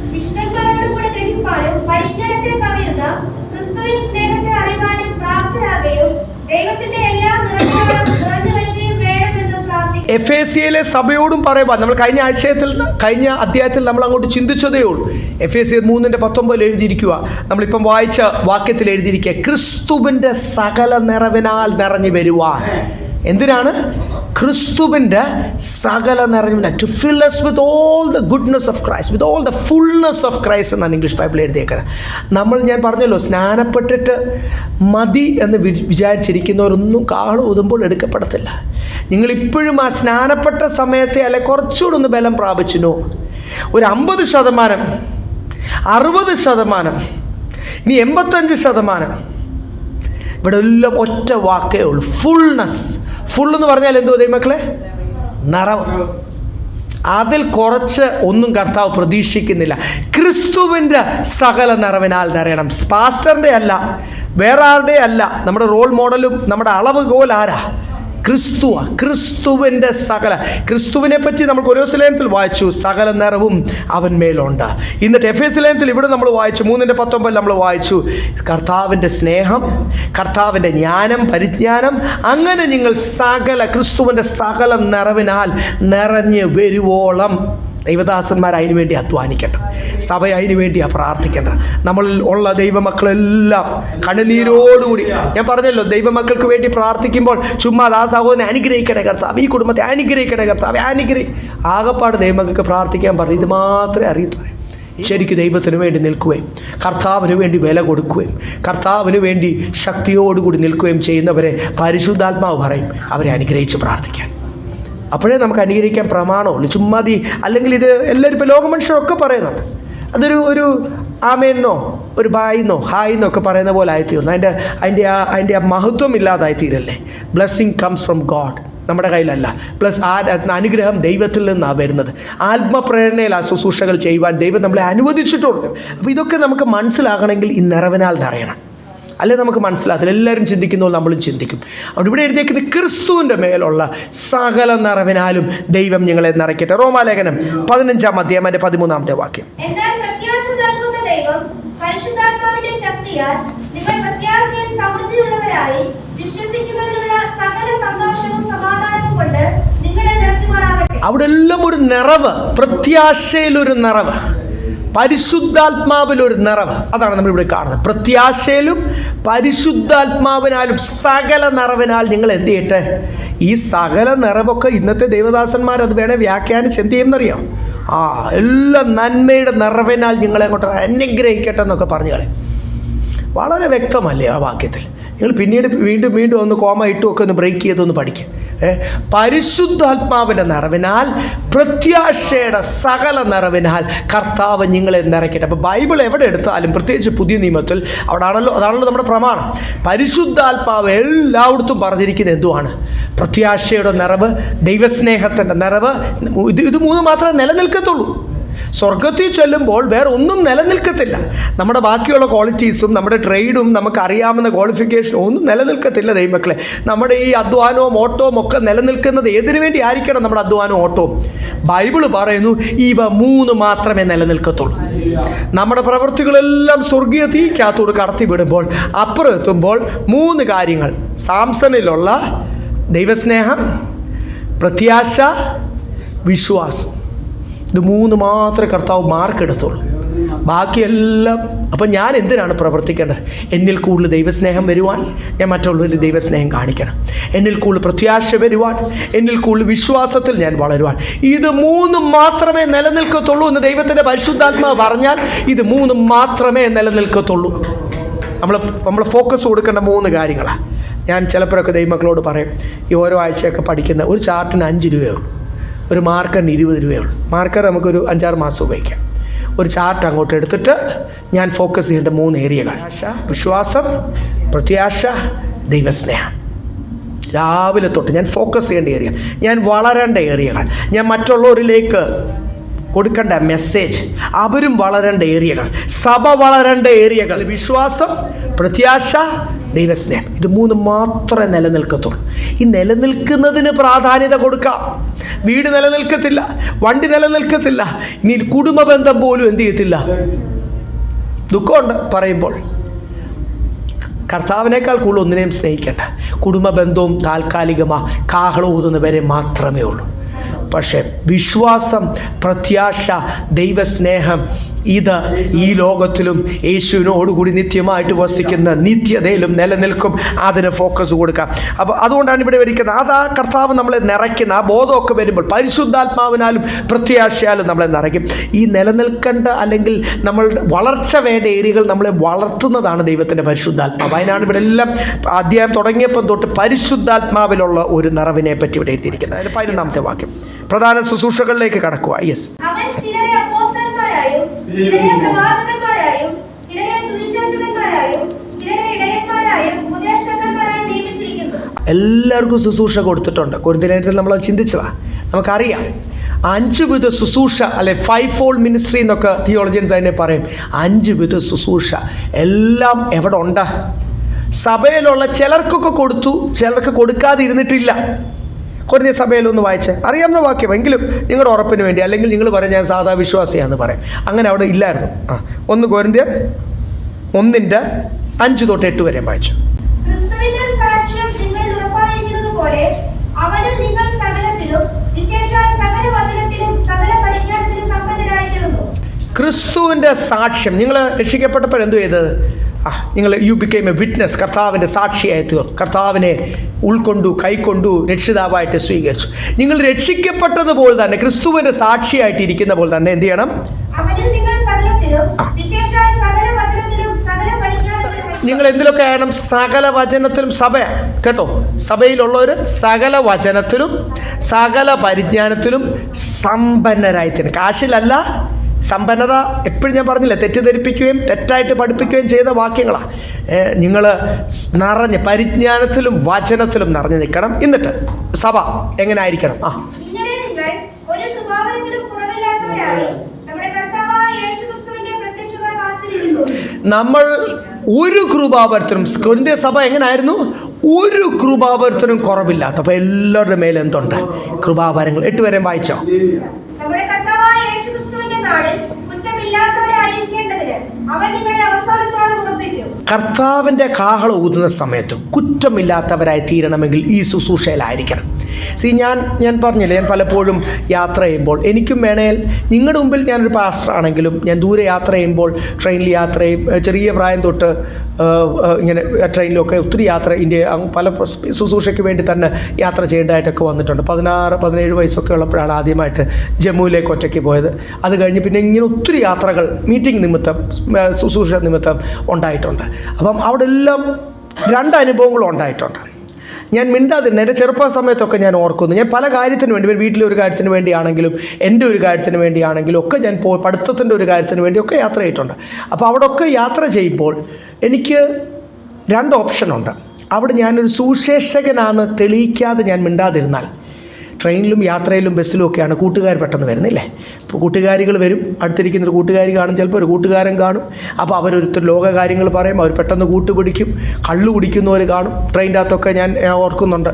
എഫേസ്യയിലെ സഭയോടും പറയുക. നമ്മൾ കഴിഞ്ഞ അധ്യായത്തിൽ നമ്മൾ അങ്ങോട്ട് ചിന്തിച്ചതേ ഉള്ളൂ. എഫേസ്യർ 3:19 എഴുതിയിരിക്കുക. നമ്മളിപ്പം വായിച്ച വാക്യത്തിൽ എഴുതിയിരിക്കുക, ക്രിസ്തുവിൻ്റെ സകല നിറവിനാൽ നിറഞ്ഞു വരുവാൻ. എന്തിനാണ്? ക്രിസ്തുവിൻ്റെ സകല നിറഞ്ഞ to fill us with all the goodness of Christ, with all the fullness of Christ എന്നാണ് ഇംഗ്ലീഷ് ബൈബിൾ എഴുതിയേക്കുന്നത്. ഞാൻ പറഞ്ഞല്ലോ, സ്നാനപ്പെട്ടിട്ട് മതി എന്ന് വിചാരിച്ചിരിക്കുന്നവരൊന്നും കാള് ഊതുമ്പോൾ എടുക്കപ്പെടത്തില്ല. നിങ്ങളിപ്പോഴും ആ സ്നാനപ്പെട്ട സമയത്തെ അല്ലെ കുറച്ചുകൂടെ ഒന്ന് ബലം പ്രാപിച്ചിനോ? ഒരു 50%, 60%, ഇനി 85%. ഇവിടെ എല്ലാം ഒറ്റ വാക്കേ ഉള്ളൂ, ഫുൾനെസ്. ഫുൾ എന്ന് പറഞ്ഞാൽ എന്തോ ദൈവമക്കളെ? നിറവ്. അതിൽ കുറച്ച് ഒന്നും കർത്താവ് പ്രതീക്ഷിക്കുന്നില്ല. ക്രിസ്തുവിൻ്റെ സകല നിറവിനാൽ നിറയണം. പാസ്റ്ററിൻ്റെ അല്ല, വേറെ ആരുടെ അല്ല. നമ്മുടെ റോൾ മോഡലും നമ്മുടെ അളവുകോൽ ആരാ? ക്രിസ്തുവാണ്. ക്രിസ്തുവിൻ്റെ ക്രിസ്തുവിനെ പറ്റി നമ്മൾ കൊലോസ്യ ലേഖനത്തിൽ വായിച്ചു, സകല നിറവും അവൻ മേലുണ്ട്. എന്നിട്ട് എഫേസ്യ ലേഖനത്തിൽ ഇവിടെ നമ്മൾ വായിച്ചു 3:19 നമ്മൾ വായിച്ചു, കർത്താവിൻ്റെ സ്നേഹം, കർത്താവിൻ്റെ ജ്ഞാനം, പരിജ്ഞാനം, അങ്ങനെ നിങ്ങൾ ക്രിസ്തുവിൻ്റെ സകല നിറവിനാൽ നിറഞ്ഞു വരുവോളം ദൈവദാസന്മാർ അതിനു വേണ്ടി അധ്വാനിക്കേണ്ട, സഭ അതിനു വേണ്ടിയാണ് പ്രാർത്ഥിക്കേണ്ട. നമ്മളിൽ ഉള്ള ദൈവമക്കളെല്ലാം കണ്ണുനീരോടുകൂടി, ഞാൻ പറഞ്ഞല്ലോ, ദൈവമക്കൾക്ക് വേണ്ടി പ്രാർത്ഥിക്കുമ്പോൾ ചുമ്മാ ആ സഹോദരനെ അനുഗ്രഹിക്കണേ കർത്താവ്, ഈ കുടുംബത്തെ അനുഗ്രഹിക്കണേ കർത്താവ്, ആകപ്പാട് ദൈവമക്കൾക്ക് പ്രാർത്ഥിക്കാൻ പറഞ്ഞു. ഇത് മാത്രമേ അറിയത്തുള്ളൂ. ശരിക്കും ദൈവത്തിന് വേണ്ടി നിൽക്കുകയും കർത്താവിന് വേണ്ടി വില കൊടുക്കുകയും കർത്താവിന് വേണ്ടി ശക്തിയോടുകൂടി നിൽക്കുകയും ചെയ്യുന്നവരെ പരിശുദ്ധാത്മാവ് പറയും അവരെ അനുഗ്രഹിച്ച് പ്രാർത്ഥിക്കാൻ. അപ്പോഴേ നമുക്ക് അനുകരിക്കാൻ പ്രമാണമുള്ളൂ. ചുമ്മാതി അല്ലെങ്കിൽ ഇത് എല്ലാവരും ഇപ്പോൾ ലോകമനുഷ്യരൊക്കെ പറയുന്നുണ്ട്. അതൊരു ആമേന്നോ ഒരു ബായിന്നോ ഹായിന്നോ ഒക്കെ പറയുന്ന പോലെ ആയിത്തീർന്നു. അതിൻ്റെ ആ മഹത്വം ഇല്ലാതായിത്തീരല്ലേ. Blessing comes from God. നമ്മുടെ കയ്യിലല്ല. പ്ലസ് ആ അനുഗ്രഹം ദൈവത്തിൽ നിന്നാണ് വരുന്നത്. ആത്മപ്രേരണയിൽ ആ ശുശ്രൂഷകൾ ചെയ്യുവാൻ ദൈവം നമ്മളെ അനുവദിച്ചിട്ടുണ്ട്. അപ്പോൾ ഇതൊക്കെ നമുക്ക് മനസ്സിലാകണമെങ്കിൽ ഈ നിറവിനാൽ നിറയണം. അല്ലെ നമുക്ക് മനസ്സിലാകത്തില്ല. എല്ലാവരും ചിന്തിക്കുന്നു, നമ്മളും ചിന്തിക്കും. അവിടെ ഇവിടെ എഴുതിയേക്കുന്നത് ക്രിസ്തുവിൻ്റെ മേലുള്ള സകല നിറവിനാലും ദൈവം ഞങ്ങളെ നിറയ്ക്കട്ടെ. റോമാലേഖനം 15-ാം അധ്യായം 13-ാമത്തെ വാക്യം. എന്നാൽ പ്രത്യാശ നൽകുന്ന ദൈവം പരിശുദ്ധാത്മാവിന്റെ ശക്തിയാൽ നിങ്ങൾ പ്രത്യാശയിൽ സമൃദ്ധിയുള്ളവരായി വിശ്വസിക്കുന്നതിനുള്ള സകല സന്തോഷവും സമാധാനവും കൊണ്ട് നിങ്ങളെ നിറയ്ക്കുമാറാകട്ടെ. അവിടെ എല്ലാം ഒരു നിറവ്, പ്രത്യാശയിലൊരു നിറവ്, പരിശുദ്ധാത്മാവിലൊരു നിറവ്. അതാണ് നമ്മളിവിടെ കാണുന്നത്. പ്രത്യാശയിലും പരിശുദ്ധാത്മാവിനാലും സകല നിറവിനാൽ നിങ്ങൾ എന്ത് ചെയ്യട്ടെ. ഈ സകല നിറവൊക്കെ ഇന്നത്തെ ദൈവദാസന്മാർ അത് വേണേൽ വ്യാഖ്യാനിച്ച് എന്ത് ചെയ്യുമെന്നറിയാം. എല്ലാം നന്മയുടെ നിറവിനാൽ നിങ്ങളെ അങ്ങോട്ട് അനുഗ്രഹിക്കട്ടെ എന്നൊക്കെ പറഞ്ഞു കളയും. വളരെ വ്യക്തമല്ലേ ആ വാക്യത്തിൽ? നിങ്ങൾ പിന്നീട് വീണ്ടും വീണ്ടും ഒന്ന് കോമ ഇട്ടും ഒക്കെ ഒന്ന് ബ്രേക്ക് ചെയ്തൊന്ന് പഠിക്കുക. പരിശുദ്ധാത്മാവിൻ്റെ നിറവിനാൽ, പ്രത്യാശയുടെ സകല നിറവിനാൽ കർത്താവ് നിങ്ങളെ നിറയ്ക്കട്ടെ. അപ്പോൾ ബൈബിൾ എവിടെ എടുത്താലും, പ്രത്യേകിച്ച് പുതിയ നിയമത്തിൽ അതാണല്ലോ നമ്മുടെ പ്രമാണം. പരിശുദ്ധാത്മാവ് എല്ലായിടത്തും പറഞ്ഞിരിക്കുന്നത് എന്തുവാണ്? പ്രത്യാശയുടെ നിറവ്, ദൈവസ്നേഹത്തിൻ്റെ നിറവ്. ഇത് മൂന്ന് മാത്രമേ നിലനിൽക്കത്തുള്ളൂ. സ്വർഗത്തിൽ ചെല്ലുമ്പോൾ വേറെ ഒന്നും നിലനിൽക്കത്തില്ല. നമ്മുടെ ബാക്കിയുള്ള ക്വാളിറ്റീസും നമ്മുടെ ട്രേഡും നമുക്കറിയാവുന്ന ക്വാളിഫിക്കേഷനും ഒന്നും നിലനിൽക്കത്തില്ല ദൈവമക്കളെ. നമ്മുടെ ഈ അധ്വാനവും ഓട്ടവും ഒക്കെ നിലനിൽക്കുന്നത് ഏതിനു വേണ്ടി ആയിരിക്കണം? നമ്മുടെ അധ്വാനവും ഓട്ടവും. ബൈബിള് പറയുന്നു ഇവ മൂന്ന് മാത്രമേ നിലനിൽക്കത്തുള്ളൂ. നമ്മുടെ പ്രവൃത്തികളെല്ലാം സ്വർഗീയ തീക്കകത്തോട് കടത്തി വിടുമ്പോൾ, അപ്പുറം എത്തുമ്പോൾ മൂന്ന് കാര്യങ്ങൾ: സാംസണിലുള്ള ദൈവസ്നേഹം, പ്രത്യാശ, വിശ്വാസം. ഇത് മൂന്ന് മാത്രമേ കർത്താവ് മാർക്കെടുത്തുള്ളൂ. ബാക്കിയെല്ലാം. അപ്പം ഞാൻ എന്തിനാണ് പ്രവർത്തിക്കേണ്ടത്? എന്നിൽ കൂടുതൽ ദൈവസ്നേഹം വരുവാൻ ഞാൻ മറ്റുള്ളവരിൽ ദൈവസ്നേഹം കാണിക്കണം. എന്നിൽ കൂടുതൽ പ്രത്യാശ വരുവാൻ, എന്നിൽ കൂടുതൽ വിശ്വാസത്തിൽ ഞാൻ വളരുവാൻ. ഇത് മൂന്നും മാത്രമേ നിലനിൽക്കത്തുള്ളൂ എന്ന് ദൈവത്തിൻ്റെ പരിശുദ്ധാത്മാവ് പറഞ്ഞാൽ ഇത് മൂന്നും മാത്രമേ നിലനിൽക്കത്തുള്ളൂ. നമ്മൾ ഫോക്കസ് കൊടുക്കേണ്ട മൂന്ന് കാര്യങ്ങളാണ്. ഞാൻ ചിലപ്പോഴൊക്കെ ദൈവമക്കളോട് പറയും, ഈ ഓരോ ആഴ്ചയൊക്കെ പഠിക്കുന്ന ഒരു ചാർട്ടിന് 5 രൂപയുള്ളൂ, ഒരു മാർക്കറിന് 20 രൂപയുള്ളൂ. മാർക്കർ നമുക്കൊരു 5-6 മാസം ഉപയോഗിക്കാം. ഒരു ചാർട്ട് അങ്ങോട്ട് എടുത്തിട്ട് ഞാൻ ഫോക്കസ് ചെയ്യേണ്ട 3 ഏരിയകൾ: വിശ്വാസം, പ്രത്യാശ, ദൈവസ്നേഹം. രാവിലെ തൊട്ട് ഞാൻ ഫോക്കസ് ചെയ്യേണ്ട ഏരിയ, ഞാൻ വളരേണ്ട ഏരിയകൾ, ഞാൻ മറ്റുള്ളവരിലേക്ക് കൊടുക്കേണ്ട മെസ്സേജ്, അവരും വളരേണ്ട ഏരിയകൾ, സഭ വളരേണ്ട ഏരിയകൾ: വിശ്വാസം, പ്രത്യാശ, ദൈവസ്നേഹം. ഇത് മൂന്ന് മാത്രമേ നിലനിൽക്കത്തുള്ളൂ. ഈ നിലനിൽക്കുന്നതിന് പ്രാധാന്യത കൊടുക്കാം. വീട് നിലനിൽക്കത്തില്ല, വണ്ടി നിലനിൽക്കത്തില്ല, ഇനി കുടുംബ ബന്ധം പോലും എന്ത് ചെയ്യത്തില്ല. ദുഃഖമുണ്ട് പറയുമ്പോൾ. കർത്താവിനേക്കാൾ കൂടുതൽ ഒന്നിനെയും സ്നേഹിക്കേണ്ട. കുടുംബ ബന്ധവും താൽക്കാലികമാണ്, കാഹളം ഊതുന്നവരെ മാത്രമേ ഉള്ളൂ. പക്ഷേ വിശ്വാസം, പ്രത്യാശ, ദൈവസ്നേഹം, ഇത് ഈ ലോകത്തിലും യേശുവിനോടുകൂടി നിത്യമായിട്ട് വസിക്കുന്ന നിത്യതയിലും നിലനിൽക്കും. അതിന് ഫോക്കസ് കൊടുക്കാം. അപ്പോൾ അതുകൊണ്ടാണ് ഇവിടെ വരിക്കുന്നത്. അതാ കർത്താവ് നമ്മളെ നിറയ്ക്കുന്ന ആ ബോധമൊക്കെ വരുമ്പോൾ പരിശുദ്ധാത്മാവിനാലും പ്രത്യാശയാലും നമ്മളെ നിറയ്ക്കും. ഈ നിലനിൽക്കേണ്ട അല്ലെങ്കിൽ നമ്മളുടെ വളർച്ച വേണ്ട ഏരിയകൾ നമ്മളെ വളർത്തുന്നതാണ് ദൈവത്തിൻ്റെ പരിശുദ്ധാത്മാവ്. അതിനാണ് ഇവിടെ എല്ലാം അധ്യായം തുടങ്ങിയപ്പോൾ തൊട്ട് പരിശുദ്ധാത്മാവിലുള്ള ഒരു നിറവിനെ പറ്റി ഇവിടെ എഴുതിയിരിക്കുന്നത്. അതിന് 11-ാമത്തെ വാക്യം. പ്രധാന ശുശ്രൂഷകളിലേക്ക് കടക്കുക. യെസ്. അവൻ ചിലരെ അപ്പോസ്തലന്മാരായും ചിലരെ പ്രവാചകന്മാരായും ചിലരെ സുവിശേഷകന്മാരായും ചിലരെ ഇടയന്മാരായും ഉപദേഷ്ടാക്കന്മാരായും നിയമിച്ചിരിക്കുന്നു. എല്ലാവർക്കും ശുശ്രൂഷ കൊടുത്തിട്ടുണ്ട്. കൊരിന്ത്യലേഖനത്തിൽ നമ്മൾ ചിന്തിച്ചതാ. നമുക്കറിയാം 5 വിധ ശുശ്രൂഷ, അല്ലെ 5-fold മിനിസ്ട്രി എന്നൊക്കെ തിയോളജിയൻസ് അതിനെ പറയും. 5 വിധ ശുശ്രൂഷ എല്ലാം എവിടെ ഉണ്ട്? സഭയിലുള്ള ചിലർക്കൊക്കെ കൊടുത്തു, ചിലർക്ക് കൊടുക്കാതെ ഇരുന്നിട്ടില്ല. കൊരിന്ത്യ സഭയിലൊന്ന് വായിച്ച് അറിയാവുന്ന വാക്യം എങ്കിലും നിങ്ങളുടെ ഉറപ്പിന് വേണ്ടി, അല്ലെങ്കിൽ നിങ്ങൾ പറയും ഞാൻ സാധാ വിശ്വാസിയാണെന്ന് പറയും. അങ്ങനെ അവിടെ ഇല്ലായിരുന്നു. 1 കൊരിന്ത്യർ 1:5-8 വരെ വായിച്ചു. ക്രിസ്തുവിന്റെ സാക്ഷ്യം നിങ്ങളിൽ ഉറപ്പായിരിക്കുന്നതുപോലെ അവനിൽ നിങ്ങൾ സകലത്തിലും വിശേഷാൽ സകല വചനത്തിലും സകല പരിജ്ഞാനത്തിലും സമ്പന്നരായിരിക്കുന്നു. ക്രിസ്തുവിൻ്റെ സാക്ഷ്യം. നിങ്ങൾ രക്ഷിക്കപ്പെട്ടപ്പോൾ എന്തു ചെയ്തത്? നിങ്ങൾ യു ബിക്കെയിം എ വിറ്റ്നസ്. കർത്താവിൻ്റെ സാക്ഷിയായി തീർന്നു. കർത്താവിനെ ഉൾക്കൊണ്ടു, കൈക്കൊണ്ടു, രക്ഷിതാവായിട്ട് സ്വീകരിച്ചു. നിങ്ങൾ രക്ഷിക്കപ്പെട്ടതുപോലെ തന്നെ ക്രിസ്തുവിൻ്റെ സാക്ഷിയായിട്ട് ഇരിക്കുന്ന പോലെ തന്നെ എന്ത് ചെയ്യണം? നിങ്ങൾ എന്തിലൊക്കെ ആയണം? സകല വചനത്തിലും. സഭ കേട്ടോ, സഭയിലുള്ളവർ സകല വചനത്തിലും സകല പരിജ്ഞാനത്തിലും സമ്പന്നരായി തീരണം. കാശിലല്ല, സമ്പന്നത എപ്പോഴും ഞാൻ പറഞ്ഞില്ലേ, തെറ്റിദ്ധരിപ്പിക്കുകയും തെറ്റായിട്ട് പഠിപ്പിക്കുകയും ചെയ്ത വാക്യങ്ങളാണ്. നിങ്ങൾ നിറഞ്ഞ് പരിജ്ഞാനത്തിലും വചനത്തിലും നിറഞ്ഞു നിൽക്കണം. എന്നിട്ട് സഭ എങ്ങനെ ആയിരിക്കണം? ഇങ്ങനെ നിങ്ങൾ ഒരു കൃപാവരത്തിലും കുറവില്ലാത്തവരായി നമ്മുടെ കർത്താവായ യേശുക്രിസ്തുവിന്റെ പ്രത്യക്ഷത കാത്തിരിക്കുന്നു. നമ്മൾ ഒരു കൃപാവരത്തിനും, കൊരിന്ത്യ സഭ എങ്ങനായിരുന്നു? ഒരു കൃപാവരത്തിനും കുറവില്ലാത്ത. അപ്പോൾ എല്ലാവരുടെ മേലെ എന്തുണ്ട്? കൃപാവരങ്ങൾ. 8 വരെ വായിച്ചോ. നമ്മുടെ കർത്താവായ യേശുക്രിസ്തുവിന്റെ നാളിൽ കുറ്റമില്ലാത്തവരായിരിക്കേണ്ടതിന് അവൻ നിങ്ങളെ അവസാനത്തോളം ഉറപ്പിക്കും. കർത്താവിൻ്റെ കാഹളം ഊതുന്ന സമയത്ത് കുറ്റമില്ലാത്തവരായി തീരണമെങ്കിൽ ഈ ശുശ്രൂഷയിലായിരിക്കണം. ഞാൻ പറഞ്ഞില്ലേ, ഞാൻ പലപ്പോഴും യാത്ര ചെയ്യുമ്പോൾ എനിക്കും വേണേൽ നിങ്ങളുടെ മുമ്പിൽ ഞാനൊരു പാസ്റ്റർ ആണെങ്കിലും ഞാൻ ദൂരെ യാത്ര ചെയ്യുമ്പോൾ, ട്രെയിനിൽ യാത്ര ചെയ്യും, ചെറിയ പ്രായം തൊട്ട് ഇങ്ങനെ ട്രെയിനിലൊക്കെ ഒത്തിരി യാത്ര, ഇന്ത്യ പല ശുശ്രൂഷയ്ക്ക് വേണ്ടി തന്നെ യാത്ര ചെയ്യേണ്ടതായിട്ടൊക്കെ വന്നിട്ടുണ്ട്. 16-17 വയസ്സൊക്കെ ഉള്ളപ്പോഴാണ് ആദ്യമായിട്ട് ജമ്മുവിലേക്ക് ഒറ്റയ്ക്ക് പോയത്. അത് കഴിഞ്ഞ് പിന്നെ ഇങ്ങനെ ഒത്തിരി യാത്രകൾ മീറ്റിംഗ് നിമിത്തം, ശുശ്രൂഷ നിമിത്തം ഉണ്ടായിട്ടുണ്ട്. അപ്പം അവിടെ എല്ലാം 2 അനുഭവങ്ങളും ഉണ്ടായിട്ടുണ്ട്. ഞാൻ മിണ്ടാതിരുന്ന എൻ്റെ ചെറുപ്പ സമയത്തൊക്കെ ഞാൻ ഓർക്കുന്നു, ഞാൻ പല കാര്യത്തിന് വേണ്ടി, വീട്ടിലെ ഒരു കാര്യത്തിന് വേണ്ടിയാണെങ്കിലും എൻ്റെ ഒരു കാര്യത്തിന് വേണ്ടിയാണെങ്കിലും ഒക്കെ ഞാൻ പഠിത്തത്തിൻ്റെ ഒരു കാര്യത്തിന് വേണ്ടിയൊക്കെ യാത്ര ചെയ്തിട്ടുണ്ട്. അപ്പോൾ അവിടെയൊക്കെ യാത്ര ചെയ്യുമ്പോൾ എനിക്ക് 2 ഓപ്ഷനുണ്ട്. അവിടെ ഞാനൊരു സുശേഷകനാണ് തെളിയിക്കാതെ ഞാൻ മിണ്ടാതിരുന്നാൽ, ട്രെയിനിലും യാത്രയിലും ബസ്സിലും ഒക്കെയാണ് കൂട്ടുകാർ പെട്ടെന്ന് വരുന്നില്ലേ. ഇപ്പോൾ കൂട്ടുകാരികൾ വരും, അടുത്തിരിക്കുന്നൊരു കൂട്ടുകാരി കാണും, ചിലപ്പോൾ ഒരു കൂട്ടുകാരൻ കാണും. അപ്പോൾ അവരൊരുത്തർ ലോക കാര്യങ്ങൾ പറയും, അവർ പെട്ടെന്ന് കൂട്ടുപിടിക്കും. കള്ളു കുടിക്കുന്നവർ കാണും. ട്രെയിനിൻ്റെ അകത്തൊക്കെ ഞാൻ ഓർക്കുന്നുണ്ട്,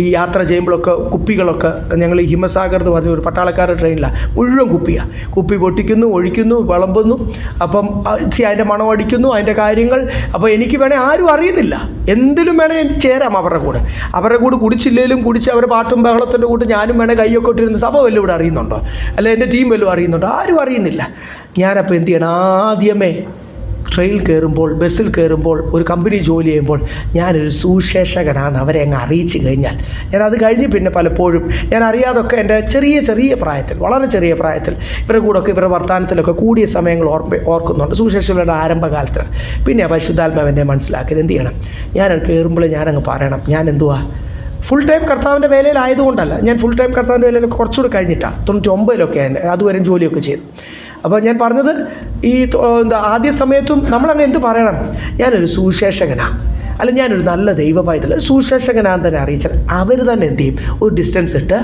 ഈ യാത്ര ചെയ്യുമ്പോഴൊക്കെ കുപ്പികളൊക്കെ, ഞങ്ങൾ ഈ ഹിമസാഗർ എന്ന് പറഞ്ഞ ഒരു പട്ടാളക്കാരുടെ ട്രെയിനിലാണ്, മുഴുവൻ കുപ്പിയാണ്. കുപ്പി പൊട്ടിക്കുന്നു, ഒഴിക്കുന്നു, വിളമ്പുന്നു. അപ്പം അതിൻ്റെ മണം അടിക്കുന്നു, അതിൻ്റെ കാര്യങ്ങൾ. അപ്പോൾ എനിക്ക് വേണേൽ ആരും അറിയുന്നില്ല, എന്തിലും വേണേൽ എനിക്ക് ചേരാം അവരുടെ കൂടെ കുടിച്ചില്ലെങ്കിലും കുടിച്ച് അവർ പാട്ടും ബഹളത്തിൻ്റെ കൂട്ട് ഞാനും വേണേൽ കൈയൊക്കെ ഇട്ടിരുന്ന സഭ വല്ലതും ഇവിടെ അറിയുന്നുണ്ടോ? അല്ല എൻ്റെ ടീം വല്ലതും അറിയുന്നുണ്ടോ? ആരും അറിയുന്നില്ല. ഞാനപ്പോൾ എന്ത് ചെയ്യണം? ആദ്യമേ ട്രെയിനിൽ കയറുമ്പോൾ, ബസ്സിൽ കയറുമ്പോൾ, ഒരു കമ്പനി ജോലി ചെയ്യുമ്പോൾ ഞാനൊരു സുശേഷകനാണ് അവരെ അങ്ങ് അറിയിച്ചു കഴിഞ്ഞാൽ, ഞാനത് കഴിഞ്ഞ് പിന്നെ പലപ്പോഴും ഞാൻ അറിയാതൊക്കെ എൻ്റെ ചെറിയ പ്രായത്തിൽ, വളരെ ചെറിയ പ്രായത്തിൽ ഇവരുടെ കൂടെയൊക്കെ, ഇവരുടെ വർത്തമാനത്തിലൊക്കെ കൂടിയ സമയങ്ങൾ ഓർക്കുന്നുണ്ട്, സുശേഷകളുടെ ആരംഭകാലത്ത്. പിന്നെ പരിശുദ്ധാത്മാവെന്നെ മനസ്സിലാക്കിയത് എന്ത് ചെയ്യണം? ഞാൻ കയറുമ്പോൾ ഞാനങ്ങ് പറയണം, ഞാൻ എന്തുവാ ഫുൾ ടൈം കർത്താവിൻ്റെ വേലയിലായതുകൊണ്ടല്ല, ഞാൻ ഫുൾ ടൈം കർത്താവിൻ്റെ വേലയിൽ കുറച്ചുകൂടി കഴിഞ്ഞിട്ടാണ്, 99-ലൊക്കെ അതുവരെ ജോലിയൊക്കെ ചെയ്തു. അപ്പോൾ ഞാൻ പറഞ്ഞത് ഈ ആദ്യ സമയത്തും നമ്മളങ്ങ് എന്ത് പറയണം? ഞാനൊരു സുശേഷകനാണ്, അല്ല ഞാനൊരു നല്ല ദൈവ പൈതൽ, സുശേഷകനാന്ന് തന്നെ അറിയിച്ചാൽ അവർ തന്നെ എന്ത് ചെയ്യും? ഒരു ഡിസ്റ്റൻസ് ഇട്ട്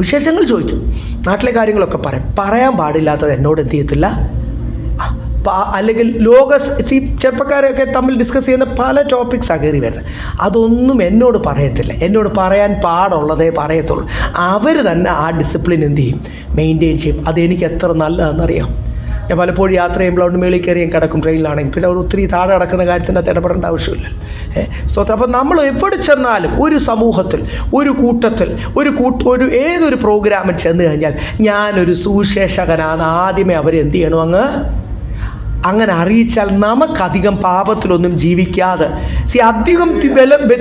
വിശേഷങ്ങൾ ചോദിക്കും, നാട്ടിലെ കാര്യങ്ങളൊക്കെ പറയാൻ പാടില്ലാത്തത് എന്നോട് എന്ത് ചെയ്യത്തില്ല. അല്ലെങ്കിൽ ചെറുപ്പക്കാരൊക്കെ തമ്മിൽ ഡിസ്കസ് ചെയ്യുന്ന പല ടോപ്പിക്സാണ് കയറി വരുന്നത്, അതൊന്നും എന്നോട് പറയത്തില്ല. എന്നോട് പറയാൻ പാടുള്ളതേ പറയത്തുള്ളൂ. അവർ തന്നെ ആ ഡിസിപ്ലിൻ എന്ത് ചെയ്യും? മെയിൻറ്റെയിൻ ചെയ്യും. അതെനിക്ക് എത്ര നല്ലതെന്നറിയാം. ഞാൻ പലപ്പോഴും യാത്ര ചെയ്യുമ്പോൾ അവിടെ മേളിൽ കയറി ഞാൻ കിടക്കും, ട്രെയിനിലാണെങ്കിൽ. പിന്നെ അവിടെ ഒത്തിരി താഴെ കിടക്കുന്ന കാര്യത്തിൻ്റെ അകത്ത് ഇടപെടേണ്ട ആവശ്യമില്ല. അപ്പോൾ നമ്മൾ എവിടെ ചെന്നാലും, ഒരു സമൂഹത്തിൽ, ഒരു കൂട്ടത്തിൽ, ഒരു ഏതൊരു പ്രോഗ്രാമിൽ ചെന്ന് കഴിഞ്ഞാൽ ഞാനൊരു സുശേഷകനാണ് ആദ്യമേ അവരെ എന്ത് ചെയ്യണം? അങ്ങനെ അറിയിച്ചാൽ നമുക്കധികം പാപത്തിലൊന്നും ജീവിക്കാതെ, അധികം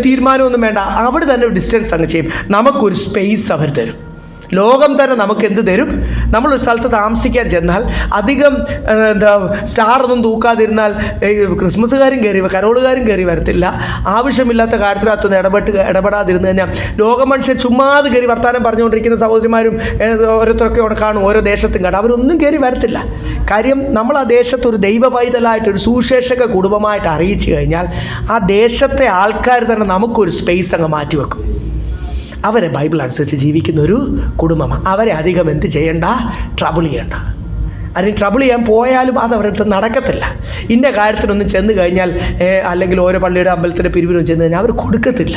തീരുമാനമൊന്നും വേണ്ട, അവിടെ തന്നെ ഒരു ഡിസ്റ്റൻസ് അങ്ങ് ചെയ്യും. നമുക്കൊരു സ്പേസ് അവർ തരും. ലോകം തന്നെ നമുക്ക് എന്ത് തരും? നമ്മളൊരു സ്ഥലത്ത് താമസിക്കാൻ ചെന്നാൽ അധികം സ്റ്റാർ ഒന്നും തൂക്കാതിരുന്നാൽ ക്രിസ്മസുകാരും കയറി, കരോളുകാരും കയറി വരത്തില്ല. ആവശ്യമില്ലാത്ത കാര്യത്തിനകത്തൊന്നും ഇടപെടാതിരുന്നു കഴിഞ്ഞാൽ ലോകമനുഷ്യർ ചുമ്മാതെ കയറി വർത്താനം പറഞ്ഞുകൊണ്ടിരിക്കുന്ന സഹോദരിമാരും ഓരോരുത്തരൊക്കെ അവിടെ കാണും, ഓരോ ദേശത്തും കാണും, അവരൊന്നും കയറി വരത്തില്ല. കാര്യം നമ്മൾ ആ ദേശത്ത് ഒരു ദൈവ പൈതലായിട്ട്, ഒരു സുശേഷക കുടുംബമായിട്ട് അറിയിച്ചു കഴിഞ്ഞാൽ ആ ദേശത്തെ ആൾക്കാർ തന്നെ നമുക്കൊരു സ്പേസ് അങ്ങ് മാറ്റിവെക്കും. അവരെ ബൈബിൾ അനുസരിച്ച് ജീവിക്കുന്ന ഒരു കുടുംബമാണ്. അവരെ അധികം എന്ത് ചെയ്യണ്ട? ട്രബിൾ ചെയ്യണ്ട. അതിന് ട്രബിൾ ചെയ്യാൻ പോയാലും അത് അവരുടെ അടുത്ത് നടക്കത്തില്ല. ഇന്ന കാര്യത്തിനൊന്നും ചെന്ന് കഴിഞ്ഞാൽ, അല്ലെങ്കിൽ ഓരോ പള്ളിയുടെ അമ്പലത്തിൻ്റെ പിരിവിനൊന്നും ചെന്ന് കഴിഞ്ഞാൽ അവർ കൊടുക്കത്തില്ല,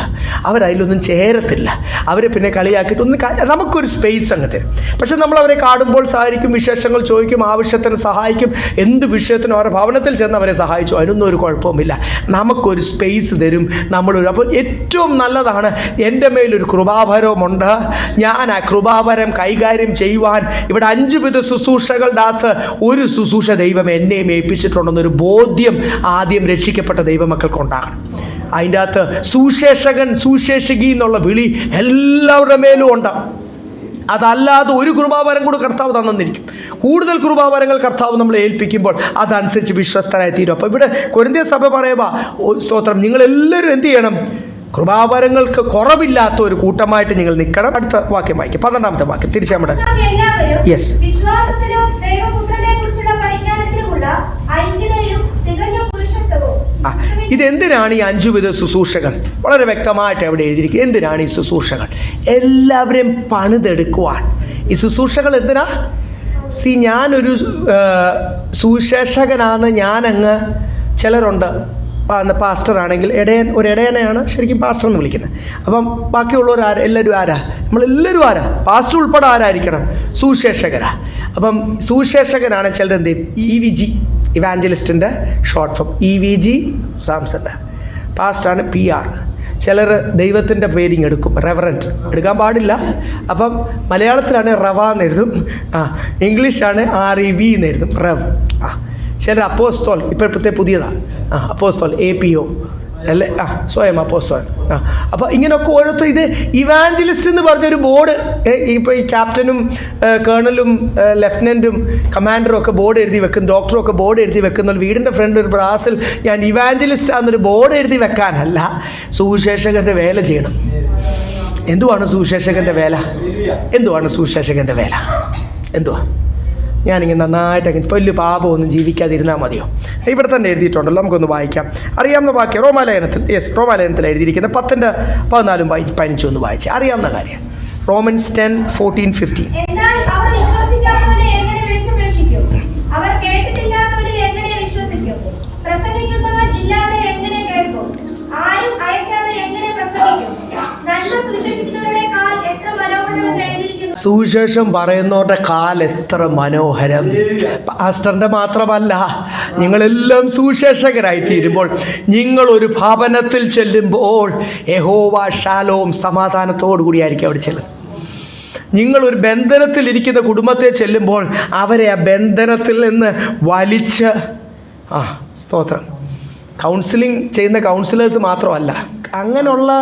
അവരതിലൊന്നും ചേരത്തില്ല. അവരെ പിന്നെ കളിയാക്കിയിട്ട് നമുക്കൊരു സ്പേസ് അങ്ങ് തരും. പക്ഷെ നമ്മളവരെ കാണുമ്പോൾ സഹായിക്കും, വിശേഷങ്ങൾ ചോദിക്കും, ആവശ്യത്തിന് സഹായിക്കും, എന്ത് വിഷയത്തിനും അവരുടെ ഭവനത്തിൽ ചെന്ന് അവരെ സഹായിച്ചു, അതിനൊന്നും ഒരു കുഴപ്പവുമില്ല. നമുക്കൊരു സ്പേസ് തരും. അപ്പോൾ ഏറ്റവും നല്ലതാണ്, എൻ്റെ മേലൊരു കൃപാഭരമുണ്ട്, ഞാൻ ആ കൃപാഭരം കൈകാര്യം ചെയ്യുവാൻ ഇവിടെ 5 വിധ ശുശ്രൂഷകളുടെ അകത്ത് ഒരു ശുശ്രൂഷ ദൈവം എന്നെയും ഏൽപ്പിച്ചിട്ടുണ്ടെന്നൊരു ബോധ്യം ആദ്യം രക്ഷിക്കപ്പെട്ട ദൈവമക്കൾക്ക് ഉണ്ടാകണം. അതിൻ്റെ അകത്ത് സുശേഷകൻ, സുശേഷകി എന്നുള്ള വിളി എല്ലാവരുടെ മേലും ഉണ്ട്. അതല്ലാതെ ഒരു കൃപാവരം കൂടി കർത്താവ് തന്നിരിക്കും. കൂടുതൽ കൃപാവരങ്ങൾ കർത്താവ് നമ്മളെ ഏൽപ്പിക്കുമ്പോൾ അതനുസരിച്ച് വിശ്വസ്തരായി തീരും. അപ്പോൾ ഇവിടെ കൊരിന്ത്യർ സഭ പറയുക, സ്തോത്രം, നിങ്ങളെല്ലാവരും എന്ത് ചെയ്യണം? കൃപാവരങ്ങൾക്ക് കുറവില്ലാത്ത ഒരു കൂട്ടമായിട്ട് നിങ്ങൾ നിൽക്കണം. അടുത്ത വാക്യം വായിക്കും, 12ാമത്തെ വാക്യം തിരിച്ച് നമ്മുടെ യെസ്. വിശ്വാസത്തിലും ദൈവപുത്രനെ കുറിച്ചുള്ള പരിജ്ഞാനത്തിലുമുള്ള ഐക്യതയും തികഞ്ഞ പുരുഷത്വവും. ഇതെന്തിനാണ് ഈ 5 വിധ ശുശ്രൂഷകൾ? വളരെ വ്യക്തമായിട്ട് അവിടെ എഴുതിയിരിക്കും. എന്തിനാണ് ഈ ശുശ്രൂഷകൾ? എല്ലാവരെയും പണിതെടുക്കുവാൻ. ഈ ശുശ്രൂഷകൾ എന്തിനാ? ഞാനൊരു സുവിശേഷകനാണ്, ഞാനങ്ങ് ചിലരുണ്ട് പാസ്റ്ററാണെങ്കിൽ ഒരു ഇടയനെയാണ് ശരിക്കും പാസ്റ്റർ എന്ന് വിളിക്കുന്നത്. അപ്പം ബാക്കിയുള്ളവർ എല്ലാവരും ആരാ? നമ്മളെല്ലാവരും ആരാ? പാസ്റ്റർ ഉൾപ്പെടെ ആരായിരിക്കണം? സുവിശേഷകരാ. അപ്പം സുവിശേഷകനാണ് ചിലർ എന്ത് ചെയ്യും? EVG, ഇവാഞ്ചലിസ്റ്റിൻ്റെ ഷോർട്ട് ഫോം. EVG സാംസൻ്റെ. പാസ്റ്ററാണ് PR. ചിലർ ദൈവത്തിൻ്റെ പേരിങ് എടുക്കും, റെവറൻറ്റ് എടുക്കാൻ പാടില്ല. അപ്പം മലയാളത്തിലാണ് റവ എന്ന് എഴുതും, ഇംഗ്ലീഷാണ് REV എന്ന് എഴുതും, റെവ്. ചിലർ അപ്പോസ്തോൽ, ഇപ്പോഴത്തെ പുതിയതാണ് അപ്പോസ്തോൽ, APO അല്ലേ, സ്വയം അപ്പോസ്തോൽ. അപ്പോൾ ഇങ്ങനെയൊക്കെ ഓരോരുത്തർ ഇത് ഇവാഞ്ചലിസ്റ്റ് എന്ന് പറഞ്ഞൊരു ബോർഡ്, ഇപ്പോൾ ഈ ക്യാപ്റ്റനും കേണലും ലെഫ്റ്റനൻറ്റും കമാൻഡറും ഒക്കെ ബോർഡ് എഴുതി വെക്കും, ഡോക്ടറും ഒക്കെ ബോർഡ് എഴുതി വെക്കുന്ന വീടിൻ്റെ ഫ്രണ്ടിൽ ഒരു ബ്രാസിൽ ഞാൻ ഇവാഞ്ചലിസ്റ്റ് ആണെന്നൊരു ബോർഡ് എഴുതി വെക്കാനല്ല, സുവിശേഷകൻ്റെ വേല ചെയ്യണം. എന്തുവാണ് സുവിശേഷകൻ്റെ വേല? എന്തുവാണ് സുവിശേഷകൻ്റെ വേല? എന്തുവാ? ഞാനിങ്ങനെ നന്നായിട്ട് വലിയ പാപമൊന്നും ജീവിക്കാതിരുന്നാൽ മതിയോ? ഇവിടെ തന്നെ എഴുതിയിട്ടുണ്ടല്ലോ, നമുക്കൊന്ന് വായിക്കാം. അറിയാവുന്ന വാക്യം റോമാലയനത്തിൽ എഴുതിയിരിക്കുന്ന 10-14-15 ഒന്ന് വായിച്ച് അറിയാവുന്ന കാര്യം. റോമൻസ് 10:14-15. എന്നാൽ അവർ വിശ്വസിക്കാത്തവനെ എങ്ങനെ വിളിച്ചപേക്ഷിക്കും? അവർ കേട്ടിട്ടില്ലാത്തവനെ എങ്ങനെ വിശ്വസിക്കും? പ്രസംഗിക്കുന്നവൻ ഇല്ലാതെ എങ്ങനെ കേൾക്കും? ആരും അയക്കാതെ എങ്ങനെ പ്രസംഗിക്കും? നന്മ സുവിശേഷിക്കുന്നവരുടെ കാൽ എത്ര മനോഹരമെന്ന് എഴുതിയിരിക്കുന്നു. സുവിശേഷം പറയുന്നവരുടെ കാൽ എത്ര മനോഹരം. പാസ്റ്ററിൻ്റെ മാത്രമല്ല, നിങ്ങളെല്ലാം സുവിശേഷകരായി തീരുമ്പോൾ, നിങ്ങളൊരു ഭവനത്തിൽ ചെല്ലുമ്പോൾ യഹോവ ഷാലോം സമാധാനത്തോടു കൂടിയായിരിക്കും അവിടെ ചെല്ലുന്നത്. നിങ്ങളൊരു ബന്ധനത്തിലിരിക്കുന്ന കുടുംബത്തെ ചെല്ലുമ്പോൾ അവരെ ആ ബന്ധനത്തിൽ നിന്ന് വലിച്ച് സ്തോത്രം. കൗൺസിലിംഗ് ചെയ്യുന്ന കൗൺസിലേഴ്സ് മാത്രമല്ല, അങ്ങനെയുള്ള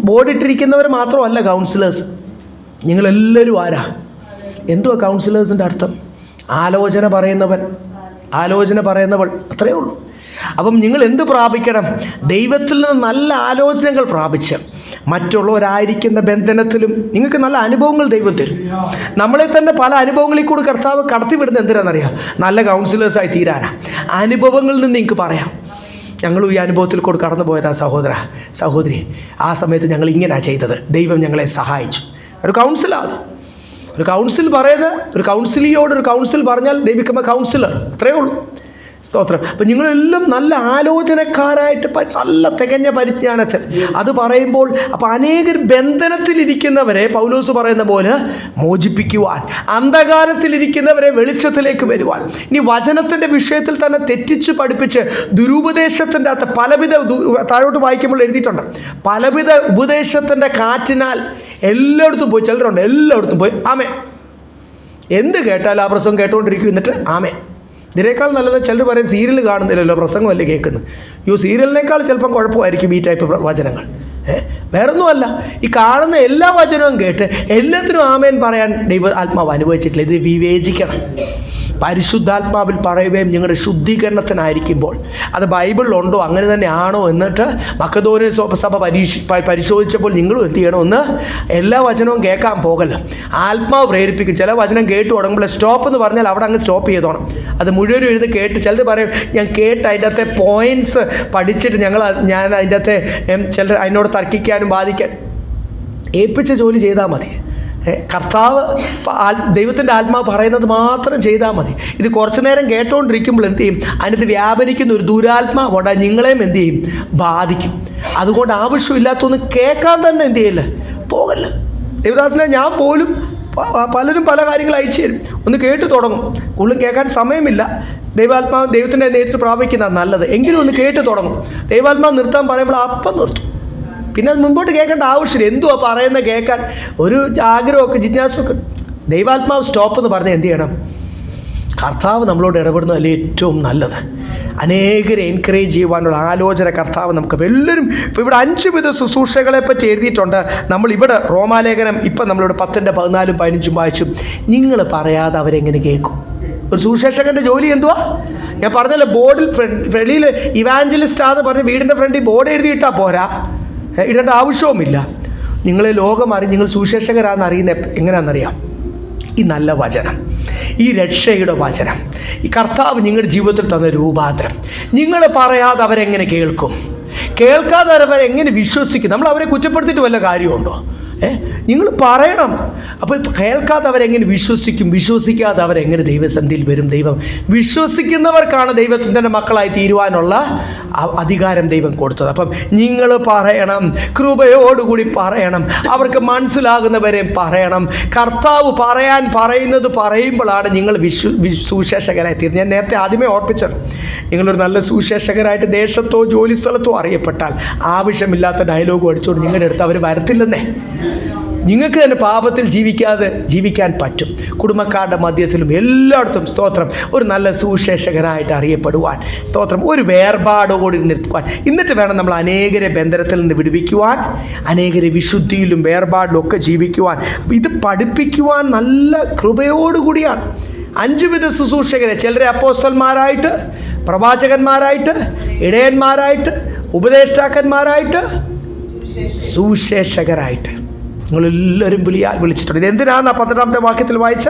ബോർഡിട്ടിരിക്കുന്നവർ മാത്രമല്ല കൗൺസിലേഴ്സ്. നിങ്ങളെല്ലാവരും ആരാ? എന്തുവാ കൗൺസിലേഴ്സിൻ്റെ അർത്ഥം? ആലോചന പറയുന്നവൾ, അത്രയേ ഉള്ളൂ. അപ്പം നിങ്ങൾ എന്ത് പ്രാപിക്കണം? ദൈവത്തിൽ നിന്ന് നല്ല ആലോചനകൾ പ്രാപിച്ച് മറ്റുള്ളവരായിരിക്കുന്ന ബന്ധനത്തിലും നിങ്ങൾക്ക് നല്ല അനുഭവങ്ങൾ ദൈവം തരും. നമ്മളെ തന്നെ പല അനുഭവങ്ങളിൽ കൂടി കർത്താവ് കടത്തിവിടുന്നത് എന്തിനാണെന്നറിയാം? നല്ല കൗൺസിലേഴ്സായി തീരാനാ. അനുഭവങ്ങളിൽ നിന്ന് നിങ്ങൾക്ക് പറയാം, ഞങ്ങളും ഈ അനുഭവത്തിൽ കൂടി കടന്നു പോയതാ സഹോദര സഹോദരി, ആ സമയത്ത് ഞങ്ങൾ ഇങ്ങനെയാണ് ചെയ്തത്, ദൈവം ഞങ്ങളെ സഹായിച്ചു. ഒരു കൗൺസിലാണ്. ഒരു കൗൺസിൽ പറയുന്നത്, ഒരു കൗൺസിലിയോട് ഒരു കൗൺസിൽ പറഞ്ഞാൽ ദേ ബിക്കം എ കൗൺസിലർ, അത്രയേ ഉള്ളൂ. സ്തോത്രം. അപ്പം നിങ്ങളെല്ലാം നല്ല ആലോചനക്കാരായിട്ട് നല്ല തികഞ്ഞ പരിജ്ഞാനത്തിൽ അത് പറയുമ്പോൾ, അപ്പോൾ അനേകർ ബന്ധനത്തിലിരിക്കുന്നവരെ പൗലോസ് പറയുന്ന പോലെ മോചിപ്പിക്കുവാൻ, അന്ധകാരത്തിലിരിക്കുന്നവരെ വെളിച്ചത്തിലേക്ക് വരുവാൻ. ഇനി വചനത്തിൻ്റെ വിഷയത്തിൽ തന്നെ തെറ്റിച്ച് പഠിപ്പിച്ച് ദുരുപദേശത്തിൻ്റെ അകത്ത് പലവിധ താഴോട്ട് വായിക്കുമ്പോൾ എഴുതിയിട്ടുണ്ട്, പലവിധ ഉപദേശത്തിൻ്റെ കാറ്റിനാൽ എല്ലായിടത്തും പോയി, ചിലരുണ്ട് എല്ലായിടത്തും പോയി ആമേ എന്ത് കേട്ടാലും ആ പ്രസംഗം കേട്ടുകൊണ്ടിരിക്കും, എന്നിട്ട് ആമേ. ഇതിനേക്കാൾ നല്ലത് ചിലർ പറയും സീരിയൽ കാണുന്നില്ലല്ലോ, പ്രസംഗമല്ലേ കേൾക്കുന്നത്. സീരിയലിനേക്കാൾ ചിലപ്പം കുഴപ്പമായിരിക്കും ഈ ടൈപ്പ് വചനങ്ങൾ. വേറൊന്നുമല്ല, ഈ കാണുന്ന എല്ലാ വചനവും കേട്ട് എല്ലാത്തിനും ആമേൻ പറയാൻ ദൈവ ആത്മാവ് അനുഭവിച്ചിട്ടില്ല. ഇത് വിവേചിക്കണം. പരിശുദ്ധാത്മാവിൽ പറയുകയും നിങ്ങളുടെ ശുദ്ധീകരണത്തിനായിരിക്കുമ്പോൾ അത് ബൈബിളിലുണ്ടോ അങ്ങനെ തന്നെ ആണോ എന്നിട്ട് മക്കദോന്യ സഭ പരിശോധിച്ചപ്പോൾ നിങ്ങളും എന്ത് ചെയ്യണമെന്ന് എല്ലാ വചനവും കേൾക്കാൻ പോകല്ലോ. ആത്മാവ് പ്രേരിപ്പിക്കും. ചില വചനം കേട്ട് തുടങ്ങുമ്പോൾ സ്റ്റോപ്പ് എന്ന് പറഞ്ഞാൽ അവിടെ അങ്ങ് സ്റ്റോപ്പ് ചെയ്തോണം. അത് മുഴുവനും എഴുതി കേട്ട് ചിലർ പറയും ഞാൻ കേട്ട് അതിൻ്റെ അകത്തെ പോയിൻറ്റ്സ് പഠിച്ചിട്ട് ഞാൻ അതിൻ്റെ അകത്തെ ചിലർ അതിനോട് തർക്കിക്കാനും ബാധിക്കാൻ ഏൽപ്പിച്ച ജോലി ചെയ്താൽ മതി. കർത്താവ് ദൈവത്തിൻ്റെ ആത്മാവ് പറയുന്നത് മാത്രം ചെയ്താൽ മതി. ഇത് കുറച്ചു നേരം കേട്ടുകൊണ്ടിരിക്കുമ്പോൾ എന്ത് ചെയ്യും? അതിനകത്ത് വ്യാപരിക്കുന്ന ഒരു ദുരാത്മാവുണ്ട്, നിങ്ങളെയും എന്ത് ചെയ്യും? ബാധിക്കും. അതുകൊണ്ട് ആവശ്യമില്ലാത്തൊന്നും കേൾക്കാൻ തന്നെ എന്ത് ചെയ്യില്ല, പോകല്ല. ദേവദാസനെ ഞാൻ പോലും പലരും പല കാര്യങ്ങൾ അയച്ചു തരും, ഒന്ന് കേട്ട് തുടങ്ങും. കൂടുതലും കേൾക്കാൻ സമയമില്ല. ദൈവാത്മാവ് ദൈവത്തിൻ്റെ നേരിട്ട് പ്രാപിക്കുന്നതാണ് നല്ലത്. എങ്കിലും ഒന്ന് കേട്ട് തുടങ്ങും. ദൈവാത്മാവ് നിർത്താൻ പറയുമ്പോൾ അപ്പം നിർത്തും. പിന്നെ അത് മുമ്പോട്ട് കേൾക്കേണ്ട ആവശ്യമില്ല. എന്തുവാ പറയുന്നത് കേൾക്കാൻ ഒരു ആഗ്രഹമൊക്കെ ജിജ്ഞാസയൊക്കെ. ദൈവാത്മാവ് സ്റ്റോപ്പ് എന്ന് പറഞ്ഞാൽ എന്ത് ചെയ്യണം? കർത്താവ് നമ്മളോട് ഇടപെടുന്നതല്ലേ ഏറ്റവും നല്ലത്. അനേകരെ എൻകറേജ് ചെയ്യുവാനുള്ള ആലോചന കർത്താവ് നമുക്ക് എല്ലാവരും. ഇപ്പോൾ ഇവിടെ 5 വിധ ശുശ്രൂഷകളെ പറ്റി എഴുതിയിട്ടുണ്ട്. നമ്മളിവിടെ റോമാലേഖനം ഇപ്പം നമ്മളിവിടെ 10-14-15 വായിച്ചു. നിങ്ങൾ പറയാതെ അവരെങ്ങനെ കേൾക്കും? ഒരു സുവിശേഷകൻ്റെ ജോലി എന്തുവാ? ഞാൻ പറഞ്ഞല്ലോ, ബോർഡിൽ വെളിയിൽ ഇവാഞ്ചലിസ്റ്റ് ആണെന്ന് പറഞ്ഞ് വീടിൻ്റെ ഫ്രണ്ടിൽ ബോർഡ് എഴുതിയിട്ടാൽ പോരാ. ഇടേണ്ട ആവശ്യവുമില്ല. നിങ്ങളെ ലോകം നിങ്ങൾ സുവിശേഷകരാണെന്ന് അറിയുന്ന എങ്ങനെയാണെന്നറിയാം? ഈ നല്ല വചനം, ഈ രക്ഷയുടെ വചനം, ഈ കർത്താവ് നിങ്ങളുടെ ജീവിതത്തിൽ തന്ന രൂപാന്തരം. നിങ്ങൾ പറയാതെ അവരെങ്ങനെ കേൾക്കും? കേൾക്കാതെ അവരെങ്ങനെ വിശ്വസിക്കും? നമ്മൾ അവരെ കുറ്റപ്പെടുത്തിയിട്ട് വല്ല കാര്യമുണ്ടോ? നിങ്ങൾ പറയണം. അപ്പോൾ കേൾക്കാതെ അവരെങ്ങനെ വിശ്വസിക്കും? വിശ്വസിക്കാതെ അവരെങ്ങനെ ദൈവസന്നിധിയിൽ വരും? ദൈവം വിശ്വസിക്കുന്നവർക്കാണ് ദൈവത്തിൻ്റെ മക്കളായി തീരുവാനുള്ള അധികാരം ദൈവം കൊടുത്തത്. അപ്പം നിങ്ങൾ പറയണം, കൃപയോടുകൂടി പറയണം, അവർക്ക് മനസ്സിലാകുന്നവരെ പറയണം. കർത്താവ് പറയുന്നത് പറയുമ്പോഴാണ് നിങ്ങൾ സുവിശേഷകരായി തീരുന്നത്. ഞാൻ നേരത്തെ ആദ്യമേ ഓർപ്പിച്ചത്, നിങ്ങളൊരു നല്ല സുവിശേഷകരായിട്ട് ദേശത്തോ ജോലി സ്ഥലത്തോ അറിയപ്പെട്ടാൽ ആവശ്യമില്ലാത്ത ഡയലോഗ് അടിച്ചുകൊണ്ട് നിങ്ങളുടെ അടുത്ത് അവർ വരത്തില്ലെന്നേ. നിങ്ങൾക്ക് തന്നെ പാപത്തിൽ ജീവിക്കാൻ പറ്റും. കുടുംബക്കാരുടെ മധ്യത്തിലും എല്ലായിടത്തും സ്തോത്രം ഒരു നല്ല സുവിശേഷകനായിട്ട് അറിയപ്പെടുവാൻ, സ്തോത്രം ഒരു വേർപാടോടി നിർത്തുവാൻ. എന്നിട്ട് വേണം നമ്മൾ അനേകരെ ബന്ധനത്തിൽ നിന്ന് വിടുവിക്കുവാൻ, അനേകരെ വിശുദ്ധിയിലും വേർപാടിലും ഒക്കെ ജീവിക്കുവാൻ. ഇത് പഠിപ്പിക്കുവാൻ നല്ല കൃപയോടുകൂടിയാണ്. 5 വിധ ശുശ്രൂഷകരെ, ചിലരെ അപ്പോസ്തലന്മാരായിട്ട്, പ്രവാചകന്മാരായിട്ട്, ഇടയന്മാരായിട്ട്, ഉപദേഷ്ടാക്കന്മാരായിട്ട്, സുവിശേഷകരായിട്ട് നിങ്ങളെല്ലാവരും വിളിച്ചിട്ടുണ്ട്. ഇത് എന്തിനാണ് 12ാമത്തെ വാക്യത്തിൽ വായിച്ച?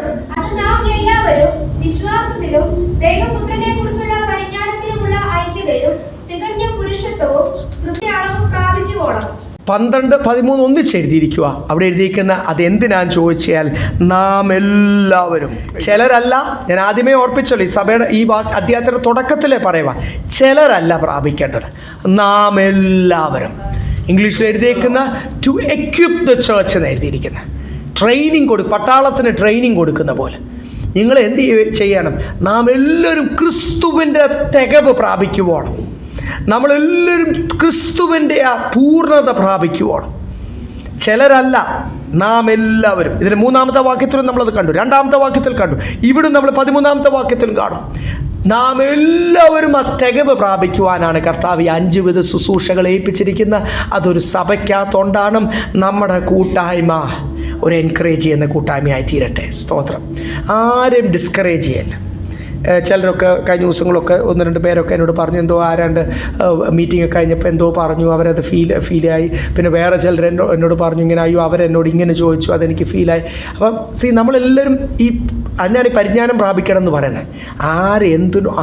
വിശ്വാസത്തിലും ദൈവപുത്രനെ കുറിച്ചുള്ള പരിജ്ഞാനത്തിലുമുള്ള ഐക്യതയും തികഞ്ഞ പുരുഷത്വവും ക്രിസ്ത്യാനിയും പ്രാപിക്കുവോളം 12, 13 ഒന്നിച്ചെഴുതിയിരിക്കുക. അവിടെ എഴുതിയിരിക്കുന്ന അതെന്തിനാന്ന് ചോദിച്ചാൽ നാം എല്ലാവരും, ചിലരല്ല. ഞാൻ ആദ്യമേ ഓർപ്പിച്ചല്ലോ, ഈ സഭയുടെ ഈ അധ്യായത്തിൻ്റെ തുടക്കത്തിലേ പറയുക, ചിലരല്ല പ്രാപിക്കേണ്ടത്, നാം എല്ലാവരും. ഇംഗ്ലീഷിൽ എഴുതിയിരിക്കുന്ന ടു എക്വിപ്പ് ദ ചർച്ച് എന്ന് എഴുതിയിരിക്കുന്ന, പട്ടാളത്തിന് ട്രെയിനിങ് കൊടുക്കുന്ന പോലെ നിങ്ങൾ എന്ത് ചെയ്യണം? നാം എല്ലാവരും ക്രിസ്തുവിൻ്റെ തികവ് പ്രാപിക്കുവോണം, നമ്മളെല്ലാവരും ക്രിസ്തുവിൻ്റെ ആ പൂർണ്ണത പ്രാപിക്കുവോണം. ചിലരല്ല, നാം എല്ലാവരും. ഇതിന് 3ാമത്തെ വാക്യത്തിലും നമ്മളത് കണ്ടു, 2ാമത്തെ വാക്യത്തിൽ കണ്ടു, ഇവിടെ നമ്മൾ 13ാമത്തെ വാക്യത്തിലും കാണും. നാം എല്ലാവരും ആ തികവ് പ്രാപിക്കുവാനാണ് കർത്താവ് ഈ 5 വിധ ശുശ്രൂഷകൾ ഏൽപ്പിച്ചിരിക്കുന്നത്. അതൊരു സഭയ്ക്കകത്തുണ്ടാണ്. നമ്മുടെ കൂട്ടായ്മ ഒരു എൻകറേജ് ചെയ്യുന്ന കൂട്ടായ്മയായി തീരട്ടെ. സ്തോത്രം. ആരും ഡിസ്കറേജ് ചെയ്യല്ല. ചിലരൊക്കെ കഴിഞ്ഞ ദിവസങ്ങളൊക്കെ 1-2 പേരൊക്കെ എന്നോട് പറഞ്ഞു, എന്തോ ആരാണ്ട് മീറ്റിംഗ് ഒക്കെ കഴിഞ്ഞപ്പോൾ എന്തോ പറഞ്ഞു, അവരത് ഫീലായി. പിന്നെ വേറെ ചിലർ എന്നോട് പറഞ്ഞു ഇങ്ങനെ, അയ്യോ അവരെന്നോട് ഇങ്ങനെ ചോദിച്ചു, അതെനിക്ക് ഫീലായി. അപ്പം നമ്മളെല്ലാവരും ഈ അതിനാണ് ഈ പരിജ്ഞാനം പ്രാപിക്കണം എന്ന് പറയുന്നത്.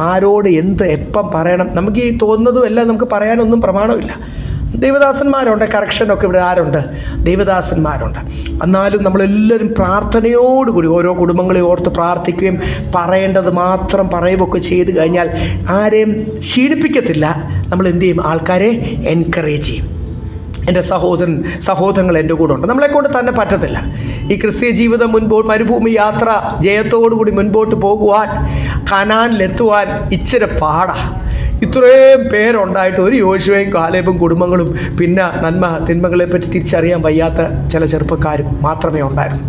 ആരോട് എന്ത് എപ്പം പറയണം, നമുക്ക് ഈ തോന്നുന്നതും എല്ലാം നമുക്ക് പറയാനൊന്നും പ്രമാണമില്ല. ദൈവദാസന്മാരുണ്ട്, കറക്ഷനൊക്കെ ഇവിടെ ആരുണ്ട്? ദൈവദാസന്മാരുണ്ട്. എന്നാലും നമ്മളെല്ലാവരും പ്രാർത്ഥനയോടുകൂടി ഓരോ കുടുംബങ്ങളെ ഓർത്ത് പ്രാർത്ഥിക്കുകയും പറയേണ്ടത് മാത്രം പറയുകയൊക്കെ ചെയ്ത് കഴിഞ്ഞാൽ ആരെയും ക്ഷീണിപ്പിക്കത്തില്ല. നമ്മൾ എന്ത് ചെയ്യും? ആൾക്കാരെ എൻകറേജ് ചെയ്യും. എൻ്റെ സഹോദരങ്ങൾ എൻ്റെ കൂടെ ഉണ്ട്. നമ്മളെക്കൊണ്ട് തന്നെ പറ്റത്തില്ല. ഈ ക്രിസ്തീയ ജീവിതം മരുഭൂമി യാത്ര ജയത്തോടുകൂടി മുൻപോട്ട് പോകുവാൻ, കനാനിലെത്തുവാൻ ഇച്ചിരി പാടാണ്. ഇത്രയും പേരുണ്ടായിട്ട് ഒരു യോശുവയും കാലേബും കുടുംബങ്ങളും പിന്നെ തിന്മകളെപ്പറ്റി തിരിച്ചറിയാൻ വയ്യാത്ത ചില ചെറുപ്പക്കാരും മാത്രമേ ഉണ്ടായിരുന്നു.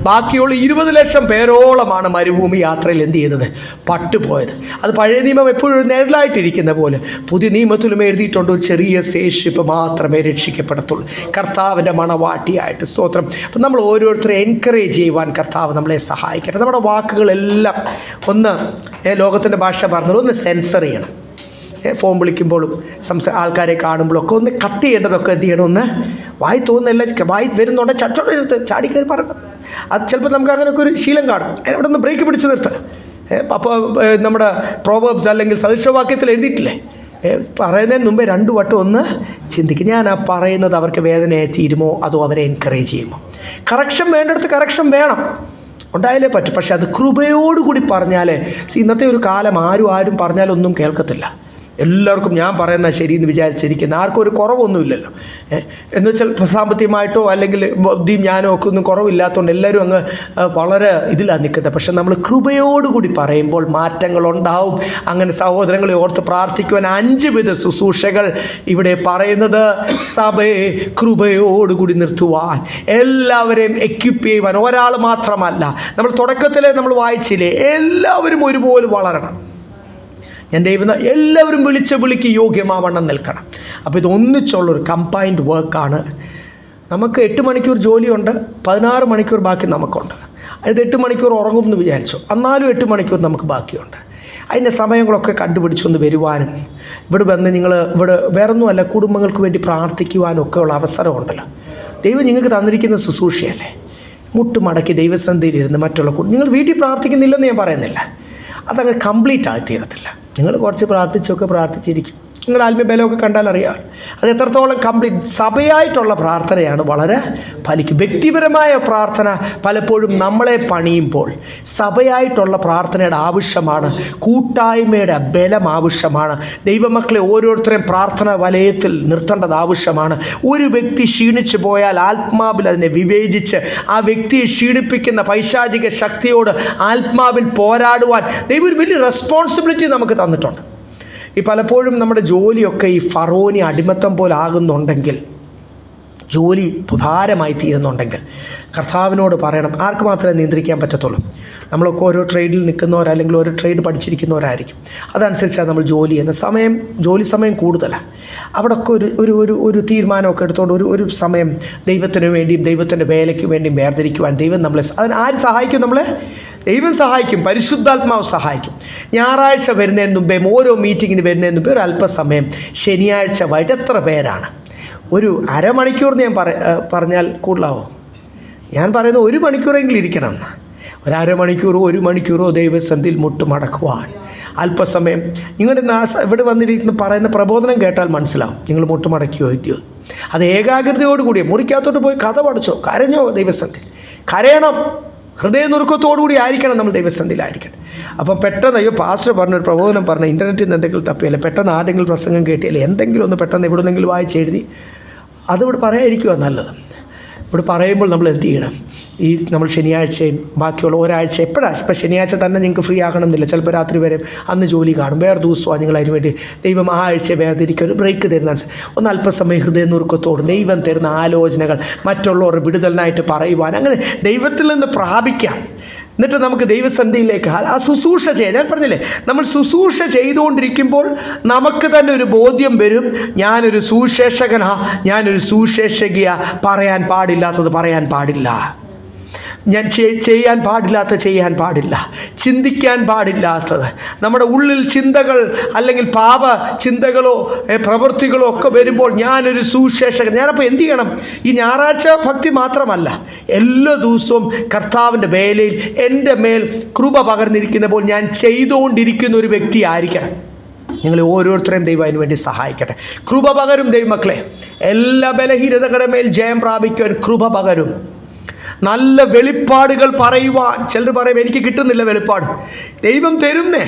ബാക്കിയുള്ള 20 ലക്ഷം പേരോളമാണ് മരുഭൂമി യാത്രയിൽ എന്ത് ചെയ്തത്? പട്ടുപോയത്. അത് പഴയ നിയമം എപ്പോഴും നിഴലായിട്ടിരിക്കുന്ന പോലെ പുതിയ നിയമത്തിലും എഴുതിയിട്ടുണ്ട്, ഒരു ചെറിയ ശേഷിപ്പ് മാത്രമേ രക്ഷിക്കപ്പെടത്തുള്ളൂ, കർത്താവിൻ്റെ മണവാട്ടിയായിട്ട്. സ്തോത്രം. അപ്പം നമ്മൾ ഓരോരുത്തരെ എൻകറേജ് ചെയ്യുവാൻ കർത്താവ് നമ്മളെ സഹായിക്കട്ടെ. നമ്മുടെ വാക്കുകളെല്ലാം ഒന്ന് ലോകത്തിൻ്റെ ഭാഷ പറഞ്ഞത് ഒന്ന് സെൻസർ ചെയ്യണം. ഫോൺ വിളിക്കുമ്പോഴും ആൾക്കാരെ കാണുമ്പോഴൊക്കെ ഒന്ന് കട്ട് ചെയ്യേണ്ടതൊക്കെ എന്ത് ചെയ്യണം? ഒന്ന് വായി തോന്നുന്നില്ല, വായി വരുന്നുണ്ട് ചട്ടോടെ ചാടിക്കയറി പറയണം. അത് ചിലപ്പോൾ നമുക്ക് അങ്ങനെയൊക്കെ ഒരു ശീലം കാണും. അവിടെ ഒന്ന് ബ്രേക്ക് പിടിച്ച് നിർത്തുക. അപ്പോൾ നമ്മുടെ പ്രോവേബ്സ് അല്ലെങ്കിൽ സദൃശവാക്യത്തിൽ എഴുതിയിട്ടില്ലേ, പറയുന്നതിന് മുമ്പേ 2 വട്ടം ഒന്ന് ചിന്തിക്കും. ഞാൻ ആ പറയുന്നത് അവർക്ക് വേദനയായി തീരുമോ അതോ അവരെ എൻകറേജ് ചെയ്യുമോ? കറക്ഷൻ വേണ്ടിടത്ത് കറക്ഷൻ വേണം, ഉണ്ടായാലേ പറ്റും. പക്ഷെ അത് കൃപയോടുകൂടി പറഞ്ഞാൽ, ഇന്നത്തെ ഒരു കാലം ആരും പറഞ്ഞാലൊന്നും കേൾക്കത്തില്ല. എല്ലാവർക്കും ഞാൻ പറയുന്നത് ശരിയെന്ന് വിചാരിച്ചിരിക്കുന്ന ആർക്കും ഒരു കുറവൊന്നുമില്ലല്ലോ. എന്ന് വെച്ചാൽ സാമ്പത്തികമായിട്ടോ അല്ലെങ്കിൽ ബുദ്ധിയും ഞാനോ ഒക്കെ ഒന്നും കുറവില്ലാത്തതുകൊണ്ട് എല്ലാവരും അങ്ങ് വളരെ ഇതിലാണ് നിൽക്കുന്നത്. പക്ഷെ നമ്മൾ കൃപയോടുകൂടി പറയുമ്പോൾ മാറ്റങ്ങളുണ്ടാവും. അങ്ങനെ സഹോദരങ്ങളെ ഓർത്ത് പ്രാർത്ഥിക്കുവാൻ 5 വിധ ശുശ്രൂഷകൾ ഇവിടെ പറയുന്നത് സഭയെ കൃപയോടുകൂടി നിർത്തുവാൻ, എല്ലാവരെയും എക്വിപ്പ് ചെയ്യുവാൻ. ഒരാൾ മാത്രമല്ല, നമ്മൾ തുടക്കത്തിലെ നമ്മൾ വായിച്ചില്ലേ, എല്ലാവരും ഒരുപോലെ വളരണം. ഞാൻ ദൈവം എല്ലാവരും വിളിക്ക് യോഗ്യമാവണ്ണം നിൽക്കണം. അപ്പോൾ ഇതൊന്നിച്ചുള്ളൊരു കമ്പൈൻഡ് വർക്കാണ്. നമുക്ക് 8 മണിക്കൂർ ജോലിയുണ്ട്, 16 മണിക്കൂർ ബാക്കി നമുക്കുണ്ട്. അത് 8 മണിക്കൂർ ഉറങ്ങുമെന്ന് വിചാരിച്ചു, എന്നാലും 8 മണിക്കൂർ നമുക്ക് ബാക്കിയുണ്ട്. അതിൻ്റെ സമയങ്ങളൊക്കെ കണ്ടുപിടിച്ചൊന്ന് വരുവാനും ഇവിടെ വന്ന് നിങ്ങൾ ഇവിടെ വേറൊന്നുമല്ല കുടുംബങ്ങൾക്ക് വേണ്ടി പ്രാർത്ഥിക്കുവാനും ഒക്കെ ഉള്ള അവസരമുണ്ടല്ലോ. ദൈവം നിങ്ങൾക്ക് തന്നിരിക്കുന്ന ശുശ്രൂഷയല്ലേ. മുട്ടുമടക്കി ദൈവസന്നിധിയിലിരുന്ന് മറ്റുള്ള നിങ്ങൾ വീട്ടിൽ പ്രാർത്ഥിക്കുന്നില്ലെന്ന് ഞാൻ പറയുന്നില്ല, അതങ്ങനെ കംപ്ലീറ്റ് ആയി തീരത്തില്ല. നിങ്ങൾ കുറച്ച് പ്രാർത്ഥിച്ചിരിക്കും. നിങ്ങളുടെ ആത്മീയബലമൊക്കെ കണ്ടാൽ അറിയാം അത് എത്രത്തോളം കംപ്ലീറ്റ്. സഭയായിട്ടുള്ള പ്രാർത്ഥനയാണ് വളരെ ഫലിക്കും. വ്യക്തിപരമായ പ്രാർത്ഥന പലപ്പോഴും നമ്മളെ പണിയുമ്പോൾ സഭയായിട്ടുള്ള പ്രാർത്ഥനയുടെ ആവശ്യമാണ്, കൂട്ടായ്മയുടെ ബലം ആവശ്യമാണ്. ദൈവമക്കളെ ഓരോരുത്തരെയും പ്രാർത്ഥന വലയത്തിൽ നിർത്തേണ്ടത് ആവശ്യമാണ്. ഒരു വ്യക്തി ക്ഷീണിച്ചു പോയാൽ ആത്മാവിൽ അതിനെ വിവേചിച്ച് ആ വ്യക്തിയെ ക്ഷീണിപ്പിക്കുന്ന പൈശാചിക ശക്തിയോട് ആത്മാവിൽ പോരാടുവാൻ ദൈവം ഒരു വലിയ റെസ്പോൺസിബിലിറ്റി നമുക്ക് തന്നിട്ടുണ്ട്. ഈ പലപ്പോഴും നമ്മുടെ ജോലിയൊക്കെ ഈ ഫറോനി അടിമത്തം പോലെ ആകുന്നുണ്ടെങ്കിൽ, ജോലി ഭാരമായി തീരുന്നുണ്ടെങ്കിൽ കർത്താവിനോട് പറയണം. ആർക്ക് മാത്രമേ നിയന്ത്രിക്കാൻ പറ്റത്തുള്ളൂ? നമ്മളൊക്കെ ഓരോ ട്രേഡിൽ നിൽക്കുന്നവർ അല്ലെങ്കിൽ ഓരോ ട്രേഡ് പഠിച്ചിരിക്കുന്നവരായിരിക്കും. അതനുസരിച്ചാണ് നമ്മൾ ജോലി ചെയ്യുന്ന ജോലി സമയം കൂടുതലാണ്. അവിടെയൊക്കെ ഒരു തീരുമാനമൊക്കെ എടുത്തുകൊണ്ട് ഒരു സമയം ദൈവത്തിന് വേണ്ടിയും ദൈവത്തിൻ്റെ വേലയ്ക്ക് വേണ്ടിയും വേർതിരിക്കുവാൻ ദൈവം നമ്മളെ അതിന് ആര് സഹായിക്കും? നമ്മളെ ദൈവം സഹായിക്കും, പരിശുദ്ധാത്മാവ് സഹായിക്കും. ഞായറാഴ്ച വരുന്നതിന് മുമ്പേ, ഓരോ മീറ്റിങ്ങിന് വരുന്നതിന് മുമ്പേ ഒരു അല്പസമയം ശനിയാഴ്ച വൈകിട്ട് എത്ര പേരാണ്? ഒരു അരമണിക്കൂർ ഞാൻ പറഞ്ഞാൽ കൂടുതലാവോ? ഞാൻ പറയുന്നത് 1 മണിക്കൂറെങ്കിലും ഇരിക്കണം. ഒരു മണിക്കൂറോ ദൈവസന്നിധിയിൽ മുട്ടുമടക്കുവാൻ അല്പസമയം. നിങ്ങളുടെ ഇവിടെ വന്നിരിക്കുന്ന പറയുന്ന പ്രബോധനം കേട്ടാൽ മനസ്സിലാവും നിങ്ങൾ മുട്ടുമടക്കിയോ ഇല്ലയോ. അത് ഏകാഗ്രതയോടുകൂടി മുറിക്കകത്തോട്ട് പോയി കഥ പഠിച്ചോ, കരഞ്ഞോ ദൈവസന്നിധിയിൽ. കരയണം, ഹൃദയനുറുക്കത്തോടുകൂടി ആയിരിക്കണം നമ്മൾ ദൈവസന്നിധിയിലായിരിക്കണം. അപ്പം പെട്ടെന്ന് പാസ്റ്റർ പറഞ്ഞൊരു പ്രബോധനം പറഞ്ഞ ഇൻ്റർനെറ്റിൽ നിന്ന് എന്തെങ്കിലും തപ്പിയല്ലേ, പെട്ടെന്ന് ആരെങ്കിലും പ്രസംഗം കേട്ടിയല്ലേ, എന്തെങ്കിലും ഒന്ന് പെട്ടെന്ന് എവിടെ നിന്നെങ്കിലും വായിച്ചെഴുതി അതിവിടെ പറയാതിരിക്കുക നല്ലത്. ഇവിടെ പറയുമ്പോൾ നമ്മൾ എന്ത് ചെയ്യണം? നമ്മൾ ശനിയാഴ്ചയും ബാക്കിയുള്ള ഒരാഴ്ച എപ്പോഴാണ്? ഇപ്പം ശനിയാഴ്ച തന്നെ നിങ്ങൾക്ക് ഫ്രീ ആകണമെന്നില്ല, ചിലപ്പോൾ രാത്രി വരെ അന്ന് ജോലി കാണും. വേറെ ദിവസമാണ് നിങ്ങൾ അതിന് വേണ്ടി ദൈവം ആ ആഴ്ച വേർതിരിക്കുക, ഒരു ബ്രേക്ക് തരുന്ന ഒന്ന് അല്പസമയം ഹൃദയനുറുക്കത്തോടും ദൈവം തരുന്ന ആലോചനകൾ മറ്റുള്ളവരുടെ വിടുതലിനായിട്ട് പറയുവാൻ, അങ്ങനെ ദൈവത്തിൽ നിന്ന് പ്രാപിക്കാം. എന്നിട്ട് നമുക്ക് ദൈവസന്നിധിയിലേക്ക് ആ ശുശ്രൂഷ ചെയ്യാം. ഞാൻ പറഞ്ഞില്ലേ, നമ്മൾ ശുശ്രൂഷ ചെയ്തുകൊണ്ടിരിക്കുമ്പോൾ നമുക്ക് തന്നെ ഒരു ബോധ്യം വരും, ഞാനൊരു സുവിശേഷകനാ, ഞാനൊരു സുവിശേഷകയാ. പറയാൻ പാടില്ലാത്തത് പറയാൻ പാടില്ല, ഞാൻ ചെയ്യാൻ പാടില്ല, ചിന്തിക്കാൻ പാടില്ലാത്തത്. നമ്മുടെ ഉള്ളിൽ ചിന്തകൾ അല്ലെങ്കിൽ പാപ ചിന്തകളോ പ്രവൃത്തികളോ ഒക്കെ വരുമ്പോൾ ഞാനൊരു സുവിശേഷകൻ. ഞാനപ്പോൾ എന്ത് ചെയ്യണം? ഈ ഞായറാഴ്ച ഭക്തി മാത്രമല്ല, എല്ലാ ദിവസവും കർത്താവിൻ്റെ വേലയിൽ എൻ്റെ മേൽ കൃപ പകർന്നിരിക്കുന്നപ്പോൾ ഞാൻ ചെയ്തുകൊണ്ടിരിക്കുന്ന ഒരു വ്യക്തി ആയിരിക്കണം. നിങ്ങൾ ഓരോരുത്തരെയും ദൈവം അതിന് വേണ്ടി സഹായിക്കട്ടെ. കൃപ പകരും ദൈവമക്കളെ. എല്ലാ ബലഹീനതകളുടെ മേൽ ജയം പ്രാപിക്കുവാൻ കൃപ പകരും. നല്ല വെളിപ്പാടുകൾ പറയുവാൻ. ചിലർ പറയും എനിക്ക് കിട്ടുന്നില്ല വെളിപ്പാട്. ദൈവം തരുന്നേ,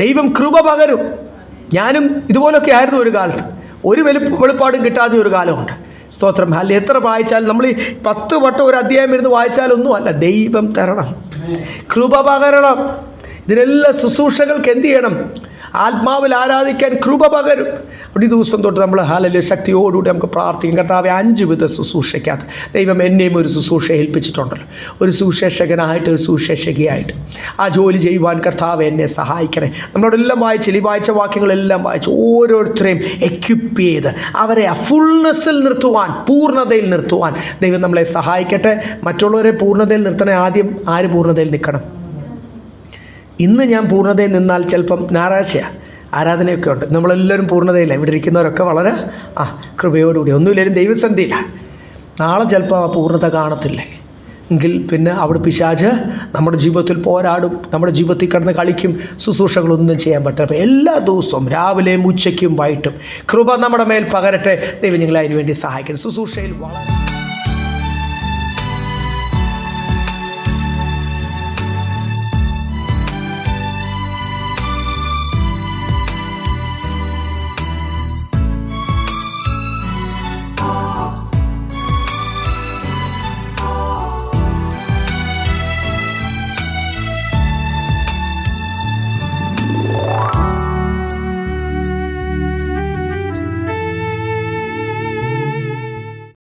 ദൈവം കൃപ പകരും. ഞാനും ഇതുപോലൊക്കെ ആയിരുന്നു ഒരു കാലത്ത്. ഒരു വെളിപ്പാടും കിട്ടാത്ത ഒരു കാലമുണ്ട്. സ്തോത്രം. അല്ല, എത്ര വായിച്ചാലും നമ്മൾ ഈ 10 വട്ടം ഒരു അധ്യായം ഇരുന്ന് വായിച്ചാലൊന്നും അല്ല, ദൈവം തരണം, കൃപ പകരണം. ഇതിനെല്ലാം ശുശ്രൂഷകൾക്ക് എന്ത് ചെയ്യണം? ആത്മാവിൽ ആരാധിക്കാൻ കൃപ പകരും. ഒരു ദിവസം തൊട്ട് നമ്മൾ ഹല്ലേലൂയ ശക്തിയോടുകൂടി നമുക്ക് പ്രാർത്ഥിക്കും. കർത്താവെ, 5 വിധ ശുശ്രൂഷയ്ക്കകത്ത് ദൈവം എന്നെയും ഒരു ശുശ്രൂഷ ഏൽപ്പിച്ചിട്ടുണ്ടല്ലോ, ഒരു സുവിശേഷകനായിട്ട്, ഒരു സുവിശേഷകയായിട്ട് ആ ജോലി ചെയ്യുവാൻ കർത്താവ് എന്നെ സഹായിക്കണേ. നമ്മളോടെല്ലാം വായിച്ചില്ല, ഈ വായിച്ച വാക്യങ്ങളെല്ലാം വായിച്ച് ഓരോരുത്തരെയും എക്വിപ്പ് ചെയ്ത് അവരെ ആ ഫുൾനെസ്സിൽ നിർത്തുവാൻ, പൂർണ്ണതയിൽ നിർത്തുവാൻ ദൈവം നമ്മളെ സഹായിക്കട്ടെ. മറ്റുള്ളവരെ പൂർണ്ണതയിൽ നിർത്തണേ. ആദ്യം ആര് പൂർണ്ണതയിൽ നിൽക്കണം? ഇന്ന് ഞാൻ പൂർണ്ണതയിൽ നിന്നാൽ ചിലപ്പം ഞായറാഴ്ചയാണ്, ആരാധനയൊക്കെ ഉണ്ട്, നമ്മളെല്ലാവരും പൂർണ്ണതയില്ല. ഇവിടെ ഇരിക്കുന്നവരൊക്കെ വളരെ കൃപയോടുകൂടി ഒന്നുമില്ലെങ്കിലും ദൈവസന്നിധിയിലാണ്. നാളെ ചിലപ്പോൾ ആ പൂർണ്ണത കാണത്തില്ല എങ്കിൽ പിന്നെ അവിടെ പിശാച് നമ്മുടെ ജീവിതത്തിൽ പോരാടും, നമ്മുടെ ജീവിതത്തിൽ കിടന്ന് കളിക്കും, ശുശ്രൂഷകളൊന്നും ചെയ്യാൻ പറ്റില്ല. അപ്പോൾ എല്ലാ ദിവസവും രാവിലെയും ഉച്ചയ്ക്കും വൈകിട്ടും കൃപ നമ്മുടെ മേൽ പകരട്ടെ. ദൈവം ഞങ്ങളെ അതിന് വേണ്ടി സഹായിക്കണം. ശുശ്രൂഷയിൽ വളരെ